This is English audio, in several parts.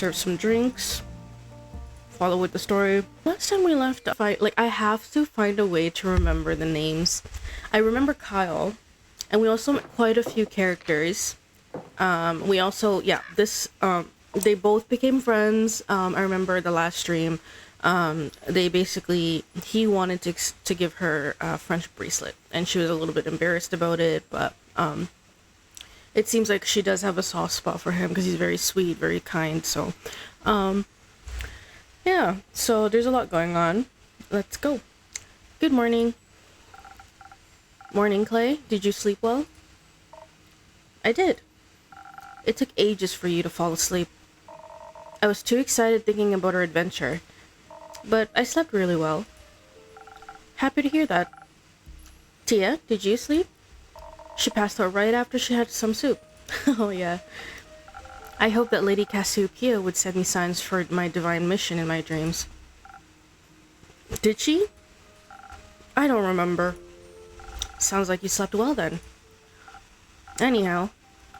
serve some drinks, follow with the story. Last time we left, I have to find a way to remember the names. I remember Kyle, and we also met quite a few characters. We also, they both became friends. I remember the last stream. He wanted to give her a friendship bracelet, and she was a little bit embarrassed about it, but it seems like she does have a soft spot for him because he's very sweet, very kind. So, yeah, so there's a lot going on. Let's go. Good morning. Morning, Clay. Did you sleep well? I did. It took ages for you to fall asleep. I was too excited thinking about our adventure, but I slept really well. Happy to hear that. Tia, did you sleep? She passed out right after she had some soup. Oh yeah. I hope that Lady Cassiopeia would send me signs for my divine mission in my dreams. Did she? I don't remember. Sounds like you slept well then. Anyhow,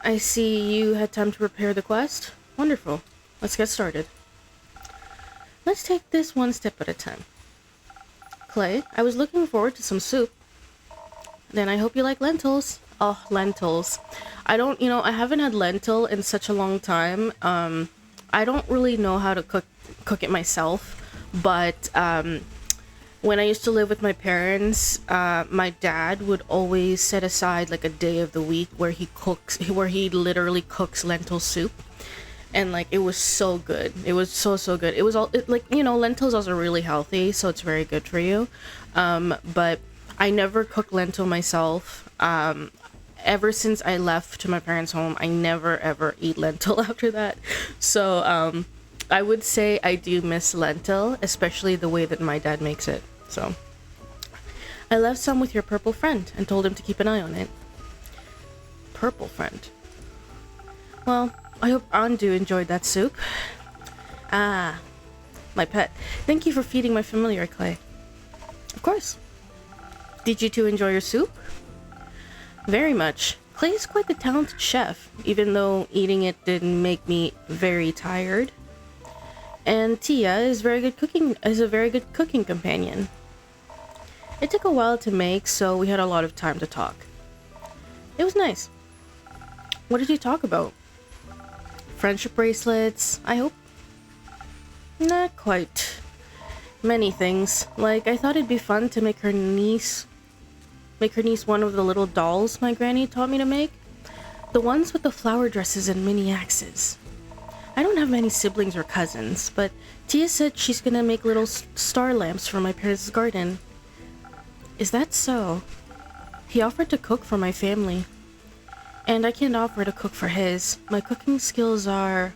I see you had time to prepare the quest. Wonderful. Let's get started. Let's take this one step at a time. Clay, I was looking forward to some soup. Then I hope you like lentils. Oh, lentils. I haven't had lentil in such a long time. I don't really know how to cook it myself, but when I used to live with my parents, my dad would always set aside like a day of the week where he literally cooks lentil soup. And like it was so good. It was so good. It was lentils also really healthy, so it's very good for you. But I never cooked lentil myself. Ever since I left to my parents' home, I never ever eat lentil after that. So I would say I do miss lentil, especially the way that my dad makes it. So I left some with your purple friend and told him to keep an eye on it. Purple friend. Well, I hope Andu enjoyed that soup. Ah, my pet. Thank you for feeding my familiar, Clay. Of course. Did you two enjoy your soup? Very much. Clay is quite the talented chef, even though eating it didn't make me very tired. And Tia is a very good cooking companion. It took a while to make, so we had a lot of time to talk. It was nice. What did you talk about? Friendship bracelets, I hope? Not quite. Many things. Like, I thought it'd be fun to make her niece one of the little dolls my granny taught me to make. The ones with the flower dresses and mini axes. I don't have many siblings or cousins, but Tia said she's gonna make little star lamps for my parents' garden. Is that so? He offered to cook for my family. And I can't offer to cook for his. My cooking skills are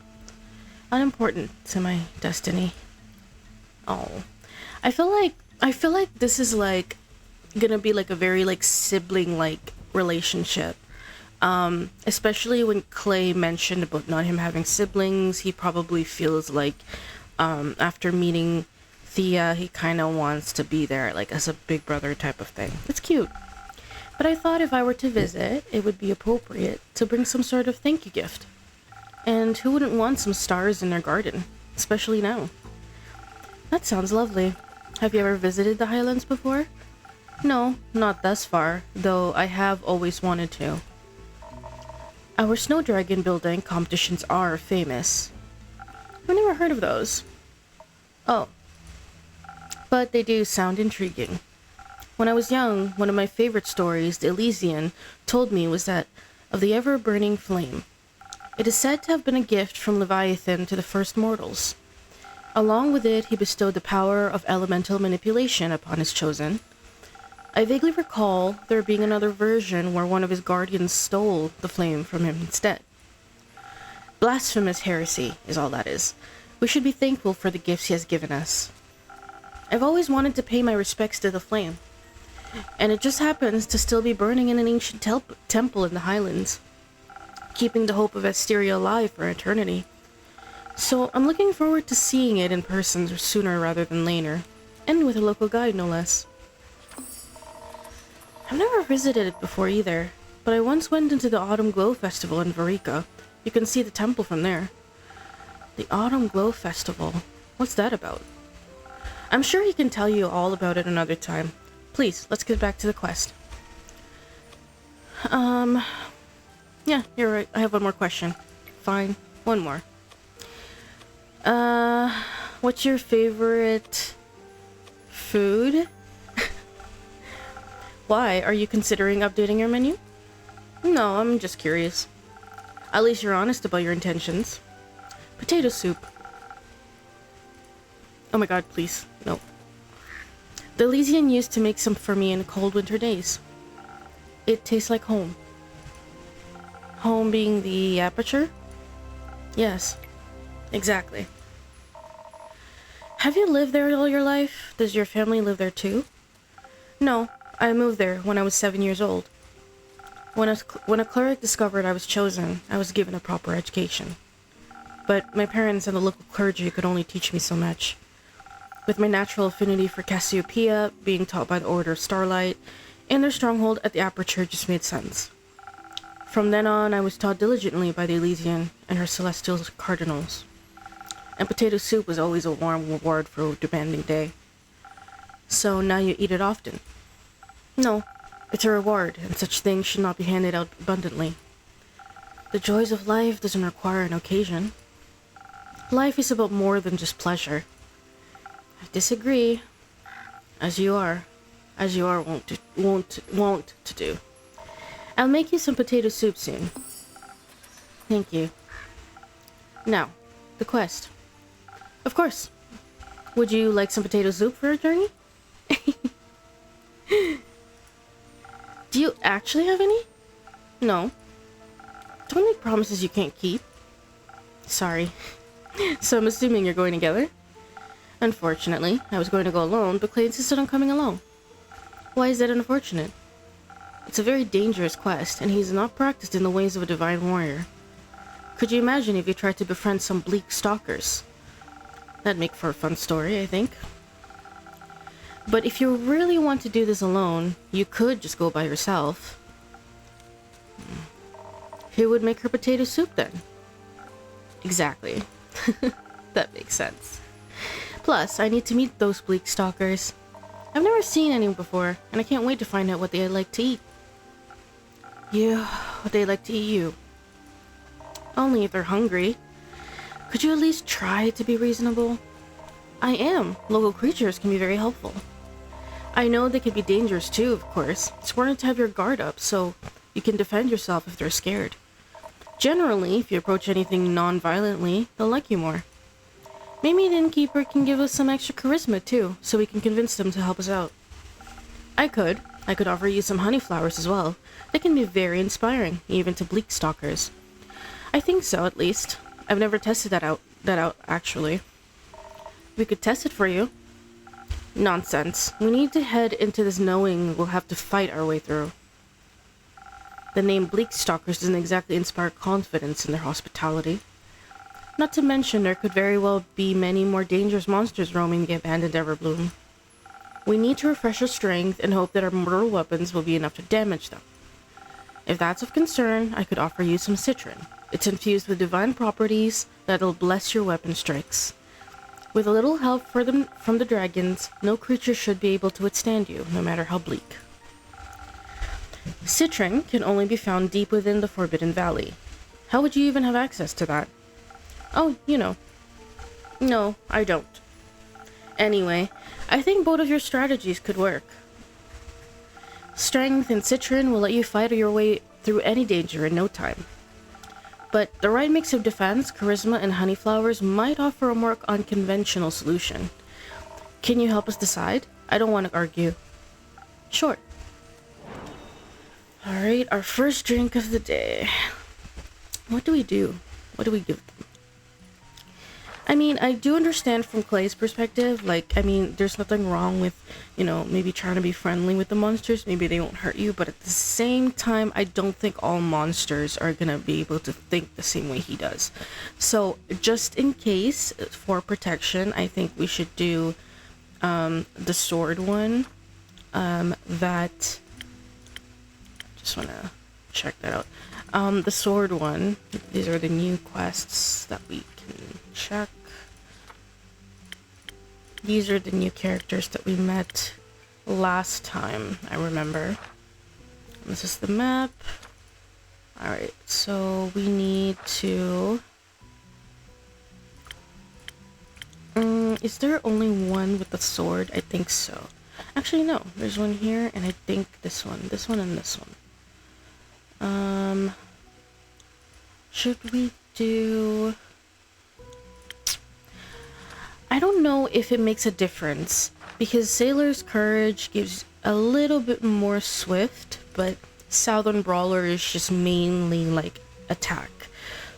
unimportant to my destiny. Oh. I feel like this is like gonna be like a very like sibling like relationship. Especially when Clay mentioned about not him having siblings, he probably feels like after meeting Thea, he kind of wants to be there like as a big brother type of thing. It's cute. But I thought if I were to visit, it would be appropriate to bring some sort of thank you gift. And who wouldn't want some stars in their garden, especially now? That sounds lovely. Have you ever visited the Highlands before? No, not thus far, though I have always wanted to. Our snow dragon building competitions are famous. I've never heard of those. Oh. But they do sound intriguing. When I was young, one of my favorite stories, the Elysian, told me was that of the ever-burning flame. It is said to have been a gift from Leviathan to the first mortals. Along with it, he bestowed the power of elemental manipulation upon his chosen. I vaguely recall there being another version where one of his guardians stole the flame from him instead. Blasphemous heresy is all that is. We should be thankful for the gifts he has given us. I've always wanted to pay my respects to the flame. And it just happens to still be burning in an ancient temple in the Highlands, keeping the hope of Asteria alive for eternity. So I'm looking forward to seeing it in person sooner rather than later, and with a local guide no less. I've never visited it before either, but I once went into the Autumn Glow Festival in Varika. You can see the temple from there. The Autumn Glow Festival. What's that about? I'm sure he can tell you all about it another time. Please, let's get back to the quest. Yeah, you're right. I have one more question. Fine, one more. What's your favorite food? Why? Are you considering updating your menu? No, I'm just curious. At least you're honest about your intentions. Potato soup. Oh my god, please. No. The Elysian used to make some for me in cold winter days. It tastes like home. Home being the aperture? Yes, exactly. Have you lived there all your life? Does your family live there too? No, I moved there when I was 7 years old. When a cleric discovered I was chosen, I was given a proper education. But my parents and the local clergy could only teach me so much. With my natural affinity for Cassiopeia, being taught by the Order of Starlight, and their stronghold at the Aperture just made sense. From then on, I was taught diligently by the Elysian and her celestial cardinals. And potato soup was always a warm reward for a demanding day. So now you eat it often. No, it's a reward, and such things should not be handed out abundantly. The joys of life doesn't require an occasion. Life is about more than just pleasure. I disagree. As you are wont to do. I'll make you some potato soup soon. Thank you. Now, the quest. Of course. Would you like some potato soup for a journey? Do you actually have any? No. Don't make promises you can't keep. Sorry. So I'm assuming you're going together? Unfortunately, I was going to go alone, but Clay insisted on coming along. Why is that unfortunate? It's a very dangerous quest, and he's not practiced in the ways of a divine warrior. Could you imagine if you tried to befriend some bleak stalkers? That'd make for a fun story, I think. But if you really want to do this alone, you could just go by yourself. Who would make her potato soup then? Exactly. That makes sense. Plus, I need to meet those bleak stalkers. I've never seen any before, and I can't wait to find out what they like to eat. What they like to eat you. Only if they're hungry. Could you at least try to be reasonable? I am. Local creatures can be very helpful. I know they can be dangerous too, of course. It's important to have your guard up so you can defend yourself if they're scared. Generally, if you approach anything non-violently, they'll like you more. Maybe the innkeeper can give us some extra charisma too, so we can convince them to help us out. I could offer you some honey flowers as well. They can be very inspiring, even to bleak stalkers. I think so, at least. I've never tested that out actually. We could test it for you. Nonsense. We need to head into this knowing we'll have to fight our way through. The name bleak stalkers doesn't exactly inspire confidence in their hospitality. Not to mention, there could very well be many more dangerous monsters roaming the abandoned Everbloom. We need to refresh our strength and hope that our mortal weapons will be enough to damage them. If that's of concern, I could offer you some citron. It's infused with divine properties that'll bless your weapon strikes. With a little help from the dragons, no creature should be able to withstand you, no matter how bleak. Citron can only be found deep within the Forbidden Valley. How would you even have access to that? Oh, you know. No, I don't. Anyway, I think both of your strategies could work. Strength and citron will let you fight your way through any danger in no time. But the right mix of defense, charisma, and honey flowers might offer a more unconventional solution. Can you help us decide? I don't want to argue. Sure. Alright, our first drink of the day. What do we do? What do we give them? I mean, I do understand from Clay's perspective, there's nothing wrong with, maybe trying to be friendly with the monsters. Maybe they won't hurt you, but at the same time, I don't think all monsters are gonna be able to think the same way he does. So, just in case, for protection, I think we should do, the sword one, just wanna check that out. The sword one. These are the new quests that we can check. These are the new characters that we met last time, I remember. This is the map. Alright, so we need to... is there only one with the sword? I think so. Actually, no. There's one here, and I think this one, and this one. Should we do... I don't know if it makes a difference, because Sailor's Courage gives a little bit more swift, but Southern Brawler is just mainly, like, attack.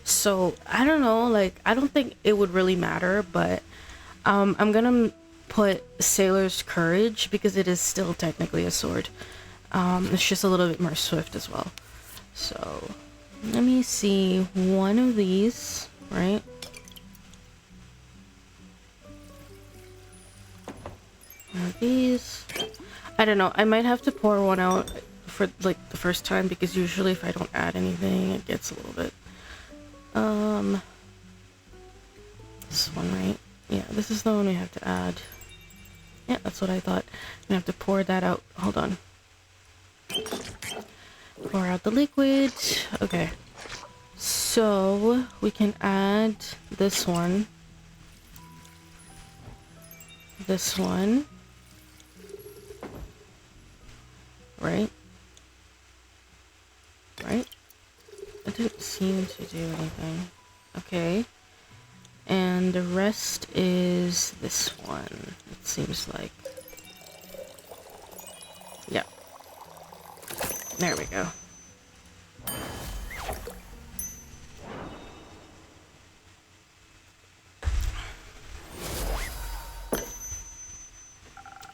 So, I don't know, like, I don't think it would really matter, but I'm gonna put Sailor's Courage because it is still technically a sword. It's just a little bit more swift as well. So, let me see one of these, right? One of these. I don't know, I might have to pour one out for like the first time because usually if I don't add anything, it gets a little bit. This one, right? Yeah, this is the one we have to add. Yeah, that's what I thought. We have to pour that out. Hold on. Pour out the liquid. Okay. So, we can add this one. This one. Right? Right? It didn't seem to do anything. Okay. And the rest is this one, it seems like. Yeah. There we go.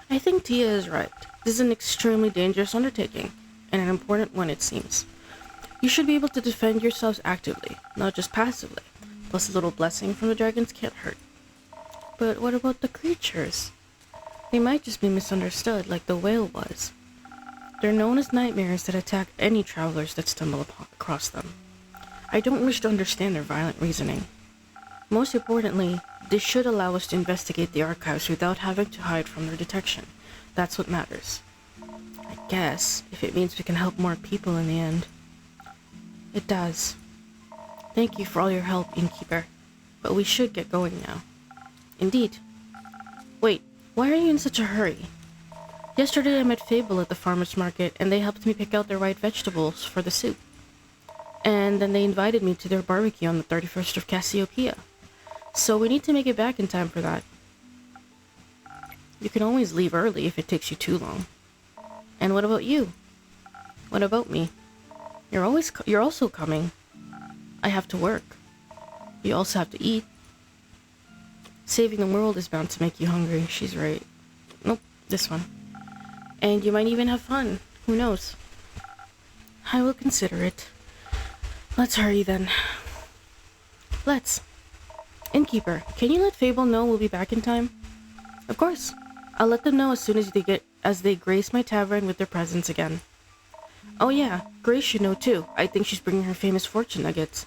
I think Tia is right. This is an extremely dangerous undertaking, and an important one it seems. You should be able to defend yourselves actively, not just passively. Plus a little blessing from the dragons can't hurt. But what about the creatures? They might just be misunderstood like the whale was. They're known as nightmares that attack any travelers that stumble across them. I don't wish to understand their violent reasoning. Most importantly, this should allow us to investigate the archives without having to hide from their detection. That's what matters. I guess, if it means we can help more people in the end. It does. Thank you for all your help, Innkeeper. But we should get going now. Indeed. Wait, why are you in such a hurry? Yesterday I met Fable at the farmer's market, and they helped me pick out the right vegetables for the soup. And then they invited me to their barbecue on the 31st of Cassiopeia. So we need to make it back in time for that. You can always leave early if it takes you too long. And what about you? What about me? You're also coming. I have to work. You also have to eat. Saving the world is bound to make you hungry. She's right. Nope, this one. And you might even have fun. Who knows? I will consider it. Let's hurry then. Let's. Innkeeper, can you let Fable know we'll be back in time? Of course. I'll let them know as soon as they grace my tavern with their presence again. Oh yeah, Grace should know too. I think she's bringing her famous fortune nuggets.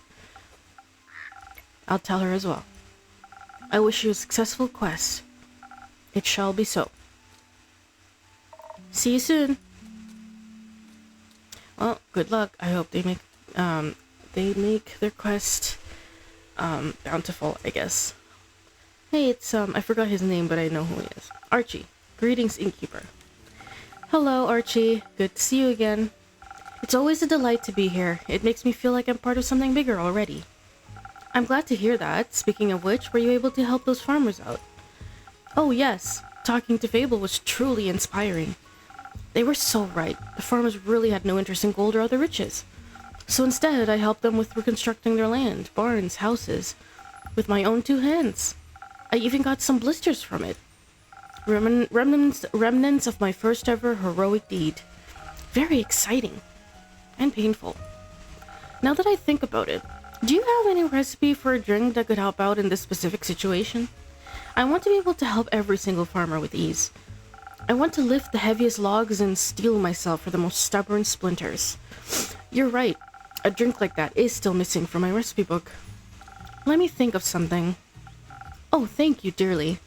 I'll tell her as well. I wish you a successful quest. It shall be so. See you soon. Well, good luck. I hope they make their quest bountiful, I guess. Hey, it's I forgot his name, but I know who he is. Archie. Greetings, Innkeeper. Hello, Archie. Good to see you again. It's always a delight to be here. It makes me feel like I'm part of something bigger already. I'm glad to hear that. Speaking of which, were you able to help those farmers out? Oh yes, talking to Fable was truly inspiring. They were so right. The farmers really had no interest in gold or other riches. So instead, I helped them with reconstructing their land, barns, houses, with my own two hands. I even got some blisters from it. Remnants of my first ever heroic deed. Very exciting. And painful. Now that I think about it, do you have any recipe for a drink that could help out in this specific situation? I want to be able to help every single farmer with ease. I want to lift the heaviest logs and steel myself for the most stubborn splinters. You're right. A drink like that is still missing from my recipe book. Let me think of something. Oh, thank you dearly.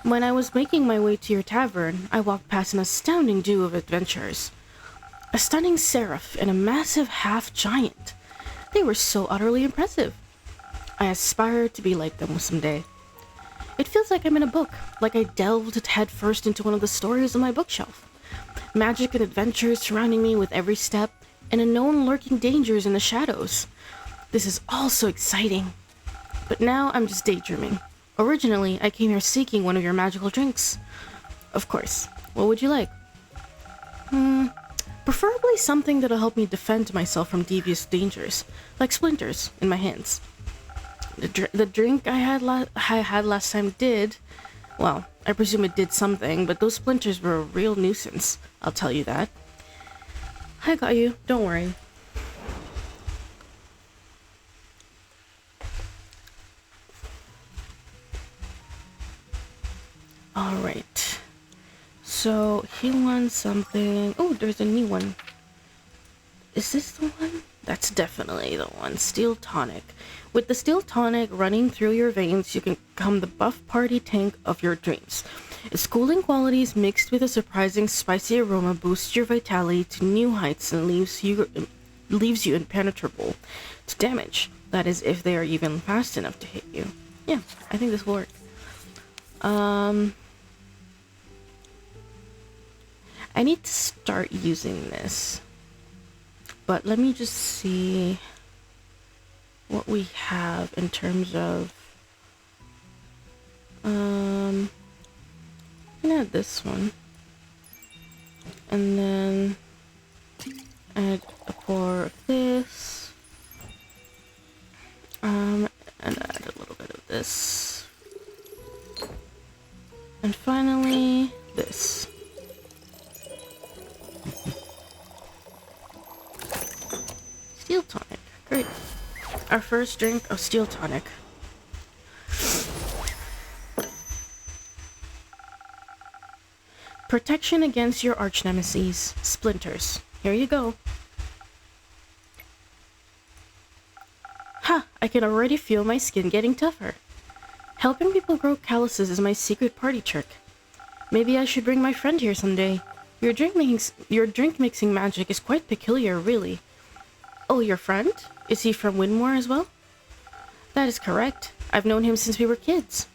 When I was making my way to your tavern, I walked past an astounding duo of adventurers. A stunning seraph and a massive half-giant. They were so utterly impressive. I aspire to be like them someday. It feels like I'm in a book, like I delved headfirst into one of the stories on my bookshelf. Magic and adventures surrounding me with every step, and unknown lurking dangers in the shadows. This is all so exciting. But now I'm just daydreaming. Originally, I came here seeking one of your magical drinks. Of course. What would you like? Preferably something that'll help me defend myself from devious dangers, like splinters in my hands. The drink I had last time did, well, I presume it did something, but those splinters were a real nuisance, I'll tell you that. I got you, don't worry. Alright. So, he wants something. Oh, there's a new one. Is this the one? That's definitely the one. Steel tonic. With the steel tonic running through your veins, you can become the buff party tank of your dreams. Its cooling qualities mixed with a surprising spicy aroma boosts your vitality to new heights and leaves you impenetrable to damage. That is, if they are even fast enough to hit you. Yeah, I think this will work. I need to start using this. But let me just see what we have in terms of I'm gonna add this one and then add a pour of this and add a little bit of this and finally this. Steel tonic. Great. Our first drink of steel tonic. Protection against your arch nemesis, splinters. Here you go. Ha! I can already feel my skin getting tougher. Helping people grow calluses is my secret party trick. Maybe I should bring my friend here someday. Your drink mixing magic is quite peculiar, really. Oh, your friend? Is he from Winmore as well? That is correct. I've known him since we were kids.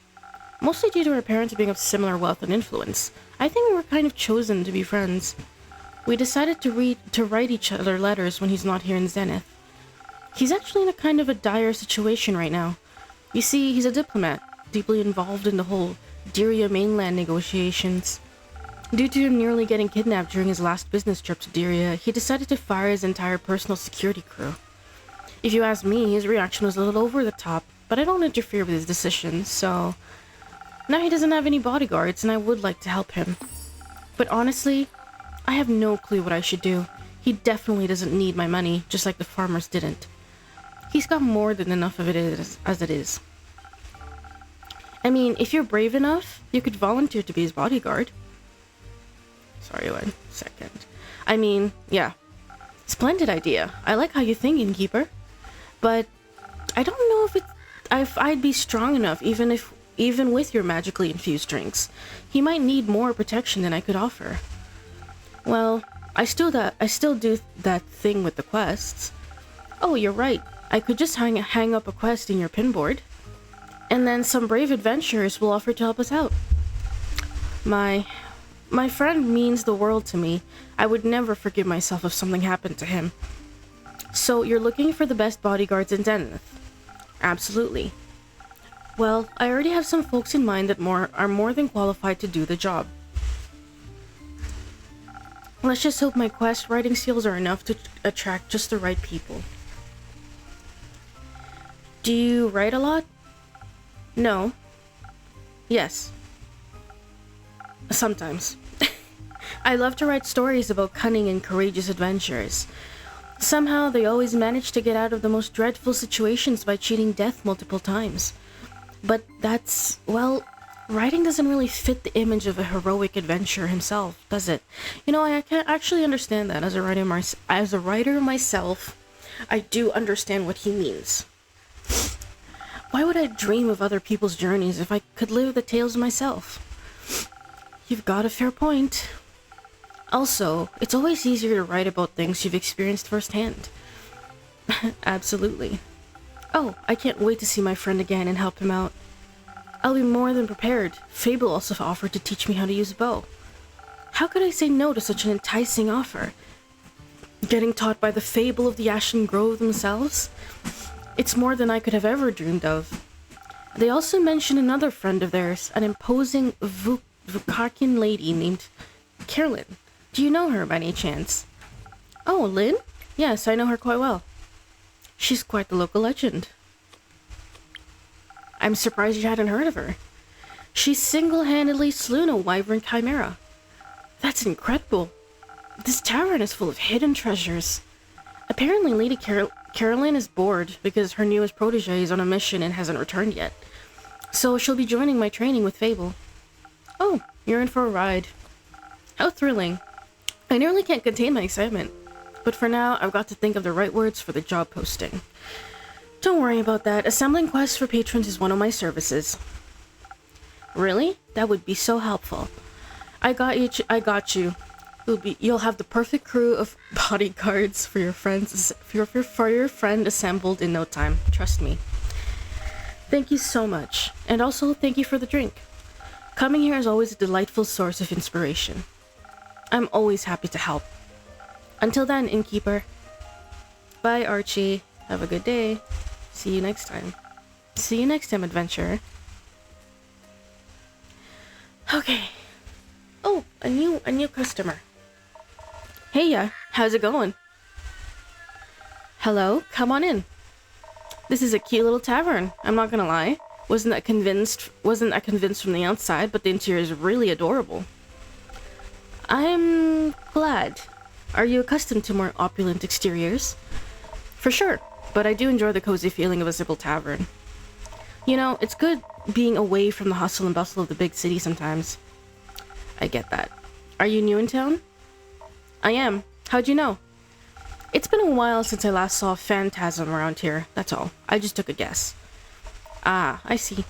Mostly due to our parents being of similar wealth and influence. I think we were kind of chosen to be friends. We decided to write each other letters when he's not here in Zenith. He's actually in a kind of a dire situation right now. You see, he's a diplomat, deeply involved in the whole Diria mainland negotiations. Due to him nearly getting kidnapped during his last business trip to Diria, he decided to fire his entire personal security crew. If you ask me, his reaction was a little over the top, but I don't interfere with his decisions, so... Now he doesn't have any bodyguards, and I would like to help him. But honestly, I have no clue what I should do. He definitely doesn't need my money, just like the farmers didn't. He's got more than enough of it as it is. I mean, if you're brave enough, you could volunteer to be his bodyguard. Sorry, 1 second. I mean, yeah. Splendid idea. I like how you think, innkeeper. But I don't know if I'd be strong enough, even with your magically infused drinks. He might need more protection than I could offer. Well, I still do that thing with the quests. Oh, you're right. I could just hang up a quest in your pinboard, and then some brave adventurers will offer to help us out. My friend means the world to me. I would never forgive myself if something happened to him. So you're looking for the best bodyguards in Zenith? Absolutely. Well, I already have some folks in mind that are more than qualified to do the job. Let's just hope my quest writing skills are enough to attract just the right people. Do you write a lot? No. Yes. Sometimes. I love to write stories about cunning and courageous adventurers. Somehow, they always manage to get out of the most dreadful situations by cheating death multiple times. But that's, well, writing doesn't really fit the image of a heroic adventurer himself, does it? I can actually understand that. As a writer myself, I do understand what he means. Why would I dream of other people's journeys if I could live the tales myself? You've got a fair point. Also, it's always easier to write about things you've experienced firsthand. Absolutely. Oh, I can't wait to see my friend again and help him out. I'll be more than prepared. Fable also offered to teach me how to use a bow. How could I say no to such an enticing offer? Getting taught by the Fable of the Ashen Grove themselves? It's more than I could have ever dreamed of. They also mention another friend of theirs, an imposing Vukakian lady named Carolyn. Do you know her by any chance? Oh, Lynn? Yes, I know her quite well. She's quite the local legend. I'm surprised you hadn't heard of her. She single-handedly slew a wyvern chimera. That's incredible. This tavern is full of hidden treasures. Apparently Lady Caroline is bored because her newest protege is on a mission and hasn't returned yet. So she'll be joining my training with Fable. Oh, you're in for a ride. How thrilling. I nearly can't contain my excitement. But for now, I've got to think of the right words for the job posting. Don't worry about that. Assembling quests for patrons is one of my services. Really? That would be so helpful. I got you. You'll have the perfect crew of bodyguards for your friends, for your friend assembled in no time. Trust me. Thank you so much. And also, thank you for the drink. Coming here is always a delightful source of inspiration. I'm always happy to help. Until then, innkeeper. Bye, Archie. Have a good day. See you next time. See you next time, adventurer. Okay. Oh, a new customer. Hey, how's it going? Hello, come on in. This is a cute little tavern. I'm not gonna lie. Wasn't that convinced from the outside, but the interior is really adorable. I'm glad. Are you accustomed to more opulent exteriors? For sure, but I do enjoy the cozy feeling of a simple tavern. It's good being away from the hustle and bustle of the big city sometimes. I get that. Are you new in town? I am. How'd you know? It's been a while since I last saw a phantasm around here, that's all. I just took a guess. Ah, I see.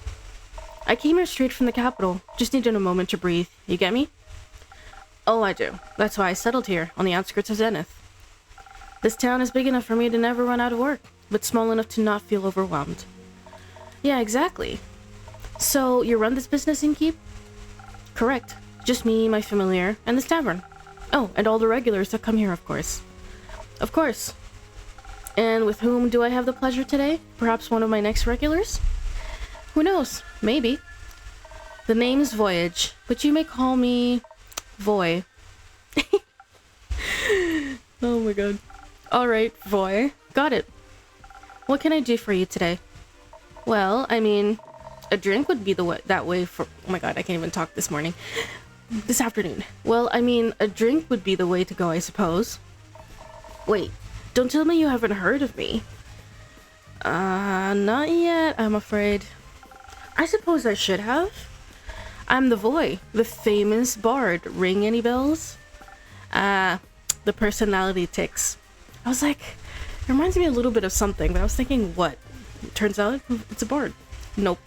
I came here straight from the capital. Just needed a moment to breathe. You get me? Oh, I do. That's why I settled here, on the outskirts of Zenith. This town is big enough for me to never run out of work, but small enough to not feel overwhelmed. Yeah, exactly. So, you run this business, innkeep? Correct. Just me, my familiar, and this tavern. Oh, and all the regulars that come here, of course. Of course. And with whom do I have the pleasure today? Perhaps one of my next regulars? Who knows? Maybe. The name is Voyage, but you may call me Voy. Oh my god. Alright, Voy. Got it. What can I do for you today? Well, I mean, a drink would be that way for... Oh my god, I can't even talk this morning. This afternoon. Well, I mean, a drink would be the way to go, I suppose. Wait, don't tell me you haven't heard of me. Not yet, I'm afraid. I suppose I should have. I'm the Voy, the famous bard. Ring any bells? The personality ticks. I was like, it reminds me a little bit of something, but I was thinking, what? Turns out it's a bard. Nope.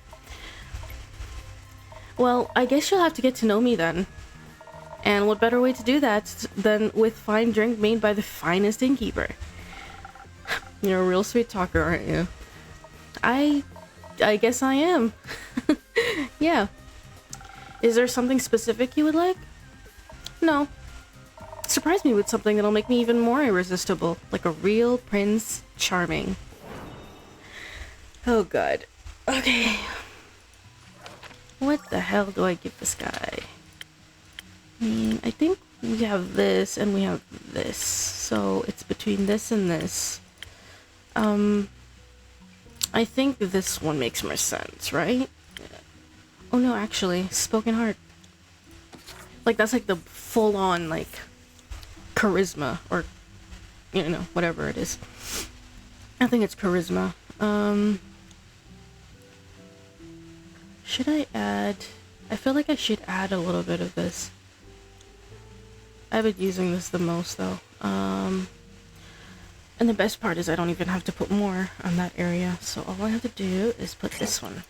Well, I guess you'll have to get to know me then. And what better way to do that than with fine drink made by the finest innkeeper? You're a real sweet talker, aren't you? I guess I am. Yeah. Is there something specific you would like? No. Surprise me with something that'll make me even more irresistible, like a real Prince Charming. Oh god. Okay. What the hell do I give this guy? I think we have this and we have this. So it's between this and this. I think this one makes more sense, right? Oh no, actually, spoken heart. Like that's like the full-on like charisma or whatever it is. I think it's charisma. Should I add I feel like I should add a little bit of this. I've been using this the most though. And the best part is I don't even have to put more on that area. So all I have to do is put this one.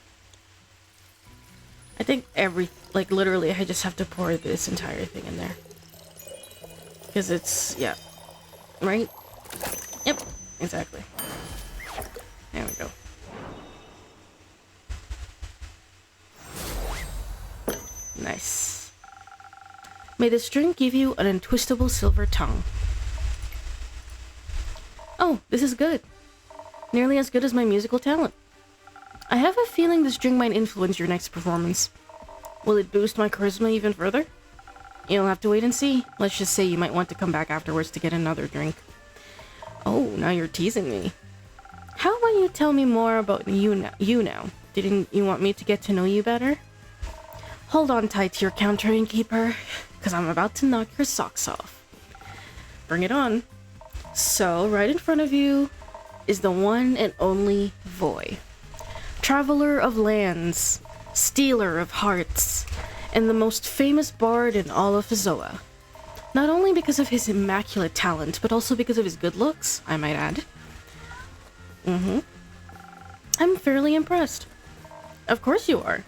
I think literally I just have to pour this entire thing in there. Because it's, yeah. Right? Yep, exactly. There we go. Nice. May this drink give you an untwistable silver tongue. Oh, this is good. Nearly as good as my musical talent. I have a feeling this drink might influence your next performance. Will it boost my charisma even further? You'll have to wait and see. Let's just say you might want to come back afterwards to get another drink. Oh, now you're teasing me. How about you tell me more about you now? Didn't you want me to get to know you better? Hold on tight to your counter, innkeeper, because I'm about to knock your socks off. Bring it on. So, right in front of you is the one and only Voy. Traveler of lands, stealer of hearts, and the most famous bard in all of Fizoa. Not only because of his immaculate talent, but also because of his good looks, I might add. I'm fairly impressed. Of course you are.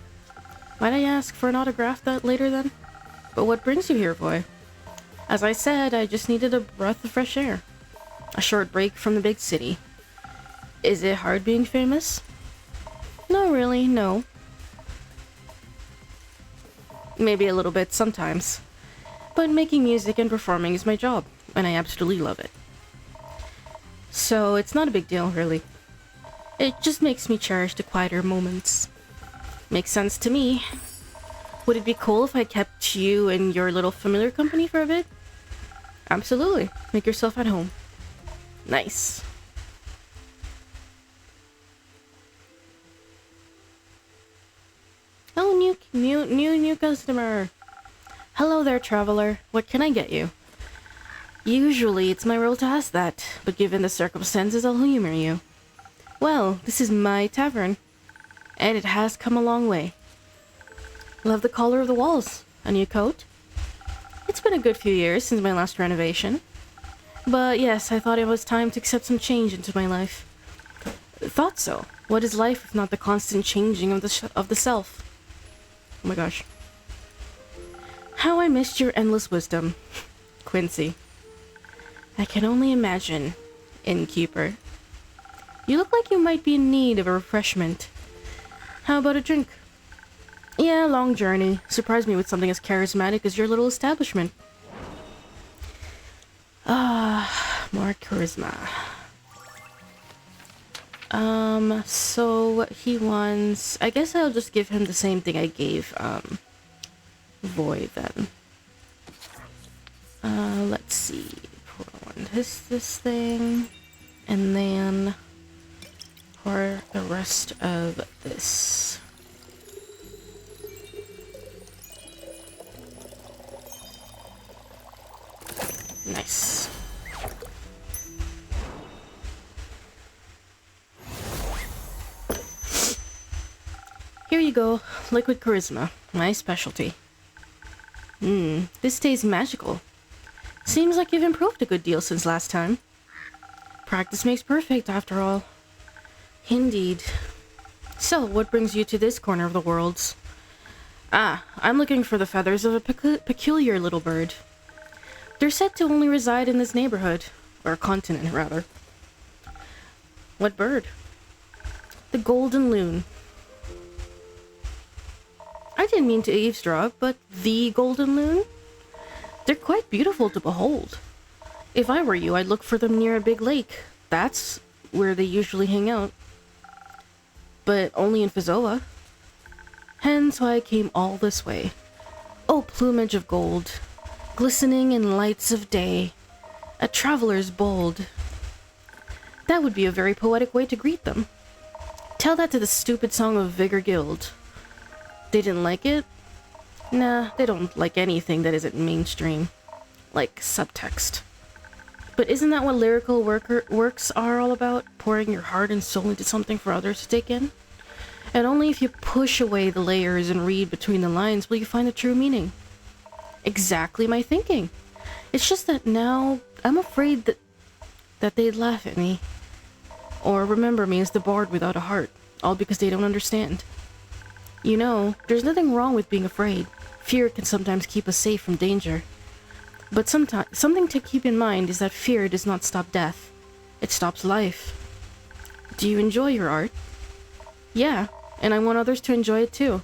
Might I ask for an autograph that later then? But what brings you here, boy? As I said, I just needed a breath of fresh air. A short break from the big city. Is it hard being famous? No, really, no. Maybe a little bit sometimes. But making music and performing is my job, and I absolutely love it. So it's not a big deal, really. It just makes me cherish the quieter moments. Makes sense to me. Would it be cool if I kept you and your little familiar company for a bit? Absolutely. Make yourself at home. Nice. Oh, new customer. Hello there, traveler. What can I get you? Usually, it's my role to ask that, but given the circumstances, I'll humor you. Well, this is my tavern, and it has come a long way. Love the color of the walls. A new coat? It's been a good few years since my last renovation. But yes, I thought it was time to accept some change into my life. Thought so. What is life if not the constant changing of the self? Oh my gosh. How I missed your endless wisdom, Quincy. I can only imagine, innkeeper. You look like you might be in need of a refreshment. How about a drink? Yeah, long journey. Surprised me with something as charismatic as your little establishment. More charisma. So he wants... I guess I'll just give him the same thing I gave, Void then. Let's see. Pour on this thing. And then pour the rest of this. Nice. Here you go, liquid charisma, my specialty. This tastes magical. Seems like you've improved a good deal since last time. Practice makes perfect, after all. Indeed. So, what brings you to this corner of the world? I'm looking for the feathers of a peculiar little bird. They're said to only reside in this neighborhood, or continent, rather. What bird? The golden loon. I didn't mean to eavesdrop, but the golden loon? They're quite beautiful to behold. If I were you, I'd look for them near a big lake. That's where they usually hang out. But only in Fizoa. Hence why I came all this way. Oh, plumage of gold, glistening in lights of day, a traveler's bold. That would be a very poetic way to greet them. Tell that to the stupid song of Vigor Guild. They didn't like it? Nah, they don't like anything that isn't mainstream. Like subtext. But isn't that what lyrical works are all about? Pouring your heart and soul into something for others to take in? And only if you push away the layers and read between the lines will you find the true meaning. Exactly my thinking. It's just that now I'm afraid that they'd laugh at me. Or remember me as the bard without a heart, all because they don't understand. You know, there's nothing wrong with being afraid. Fear can sometimes keep us safe from danger. But something to keep in mind is that fear does not stop death. It stops life. Do you enjoy your art? Yeah, and I want others to enjoy it too.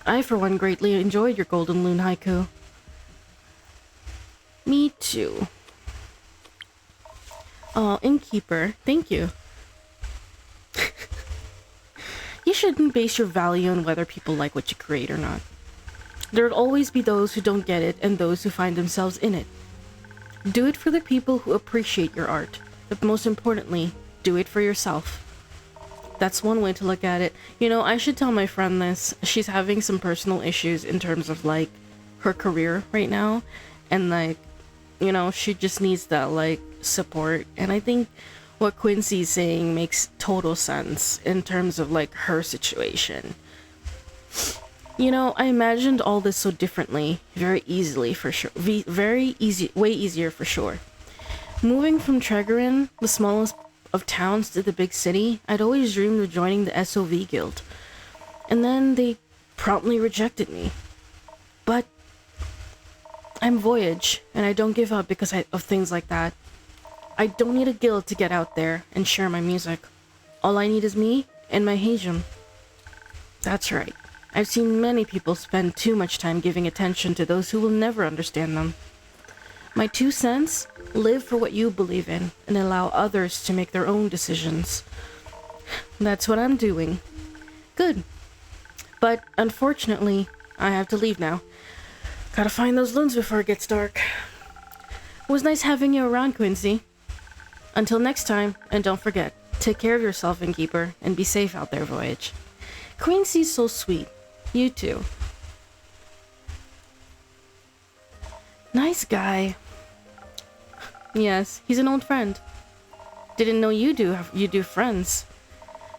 I, for one, greatly enjoyed your Golden Loon haiku. Me too. Oh, Innkeeper, thank you. You shouldn't base your value on whether people like what you create or not. There'll always be those who don't get it and those who find themselves in it. Do it for the people who appreciate your art, but most importantly, do it for yourself. That's one way to look at it. You know, I should tell my friend this. She's having some personal issues in terms of, like, her career right now. And, like, you know, she just needs that, like, support. And I think what Quincy's saying makes total sense in terms of, like, her situation. You know, I imagined all this so differently, very easily for sure. Very easy, way easier for sure. Moving from Tregorin, the smallest of towns, to the big city, I'd always dreamed of joining the SOV guild. And then they promptly rejected me. But I'm Voyage, and I don't give up because of things like that. I don't need a guild to get out there and share my music. All I need is me and my Hajim. That's right. I've seen many people spend too much time giving attention to those who will never understand them. My 2 cents: live for what you believe in and allow others to make their own decisions. That's what I'm doing. Good. But unfortunately, I have to leave now. Gotta find those loons before it gets dark. It was nice having you around, Quincy. Until next time, and don't forget, take care of yourself, Innkeeper, and be safe out there, Voyage. Quincy's so sweet. You too. Nice guy. Yes, he's an old friend. Didn't know you do friends.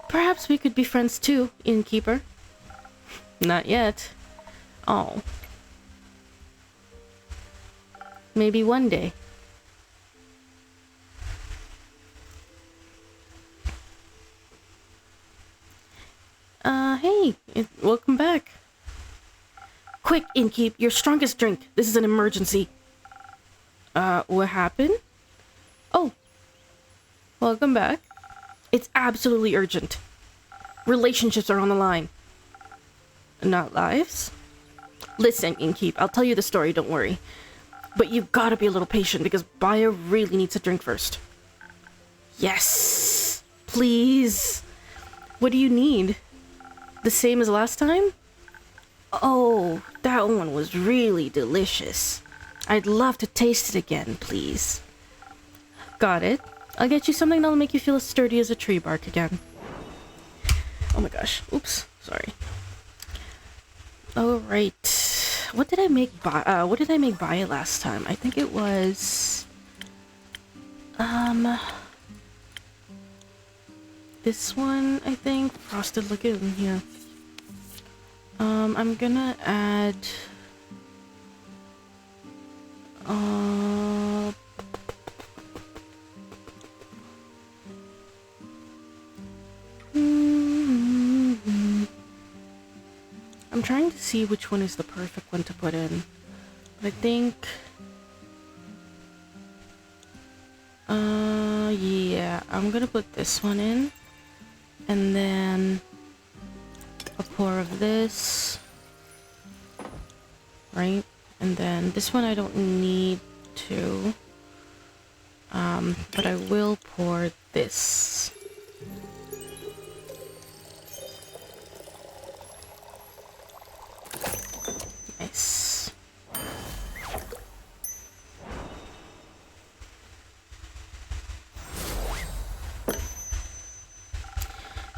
Perhaps we could be friends too, Innkeeper. Not yet. Oh. Maybe one day. Hey, welcome back. Quick, Innkeep, your strongest drink. This is an emergency. What happened? Oh. Welcome back. It's absolutely urgent. Relationships are on the line. Not lives? Listen, Innkeep, I'll tell you the story, don't worry. But you've gotta be a little patient because Baya really needs a drink first. Yes! Please! What do you need? The same as last time? Oh, that one was really delicious. I'd love to taste it again, please. Got it. I'll get you something that'll make you feel as sturdy as a tree bark again. Oh my gosh. Oops. Sorry. Alright. What did I make Baya last time? I think it was... this one, I think. Frosted Lagoon, yeah. I'm gonna add... I'm trying to see which one is the perfect one to put in. But I think... yeah, I'm gonna put this one in. And then... a pour of this. Right? And then this one I don't need to. But I will pour this. Nice.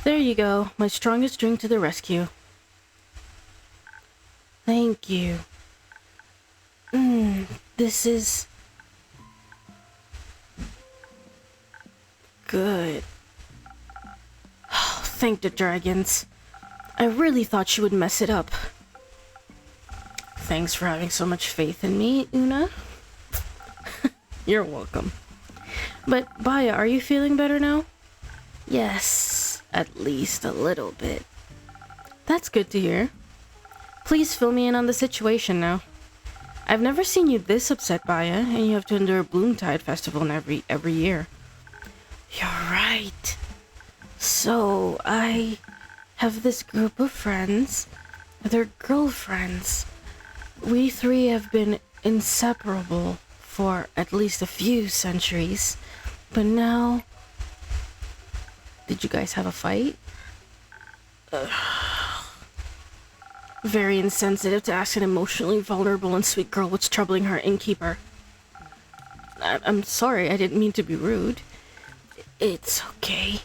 There you go, my strongest drink to the rescue. Thank you. This is... good. Oh, thank the dragons. I really thought she would mess it up. Thanks for having so much faith in me, Una. You're welcome. But, Baya, are you feeling better now? Yes, at least a little bit. That's good to hear. Please fill me in on the situation now. I've never seen you this upset, Baya, and you have to endure Bloomtide Festival every year. You're right. So, I have this group of friends. They're girlfriends. We three have been inseparable for at least a few centuries. But now... Did you guys have a fight? Very insensitive to ask an emotionally vulnerable and sweet girl what's troubling her innkeeper. I'm sorry, I didn't mean to be rude. It's okay.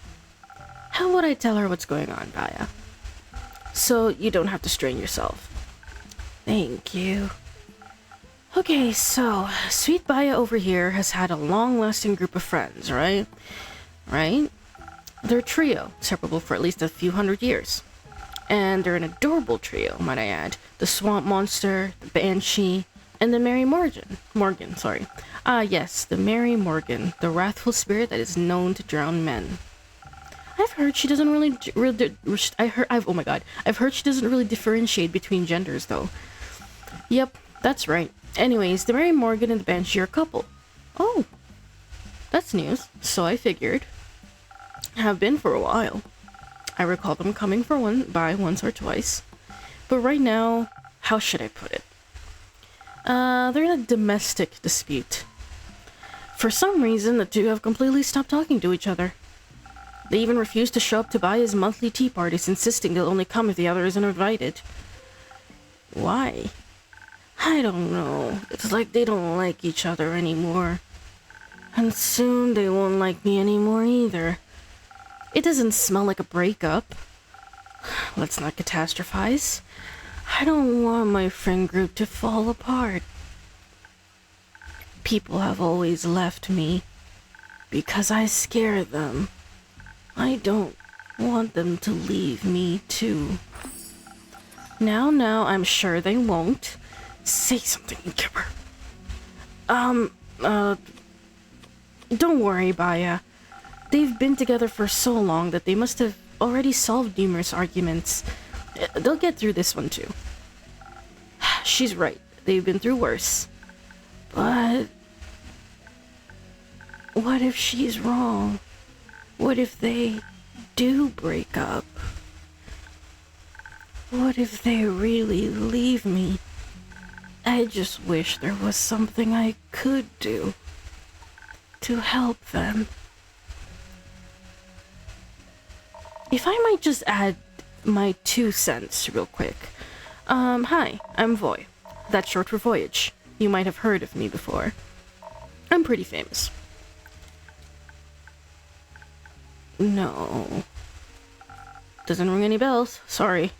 How would I tell her what's going on, Baya? So you don't have to strain yourself. Thank you. Okay, so, sweet Baya over here has had a long-lasting group of friends, right? Right? They're a trio, separable for at least a few hundred years. And they're an adorable trio, might I add. The Swamp Monster, the Banshee, and the Merry Morgan. Yes, the Merry Morgan, the wrathful spirit that is known to drown men. I've heard she doesn't really differentiate between genders, though. Yep, that's right. Anyways, the Merry Morgan and the Banshee are a couple. Oh, that's news. So I figured. Have been for a while. I recall them coming by once or twice. But right now, how should I put it? They're in a domestic dispute. For some reason, the two have completely stopped talking to each other. They even refuse to show up to Baya's monthly tea parties, insisting they'll only come if the other isn't invited. Why? I don't know. It's like they don't like each other anymore. And soon they won't like me anymore either. It doesn't smell like a breakup. Let's not catastrophize. I don't want my friend group to fall apart. People have always left me because I scare them. I don't want them to leave me too. Now, I'm sure they won't. Say something, Kipper. Don't worry, Baya. They've been together for so long that they must have already solved numerous arguments. They'll get through this one too. She's right. They've been through worse. But... what if she's wrong? What if they do break up? What if they really leave me? I just wish there was something I could do to help them. If I might just add my 2 cents real quick. Hi, I'm Voy. That's short for Voyage. You might have heard of me before. I'm pretty famous. No. Doesn't ring any bells. Sorry.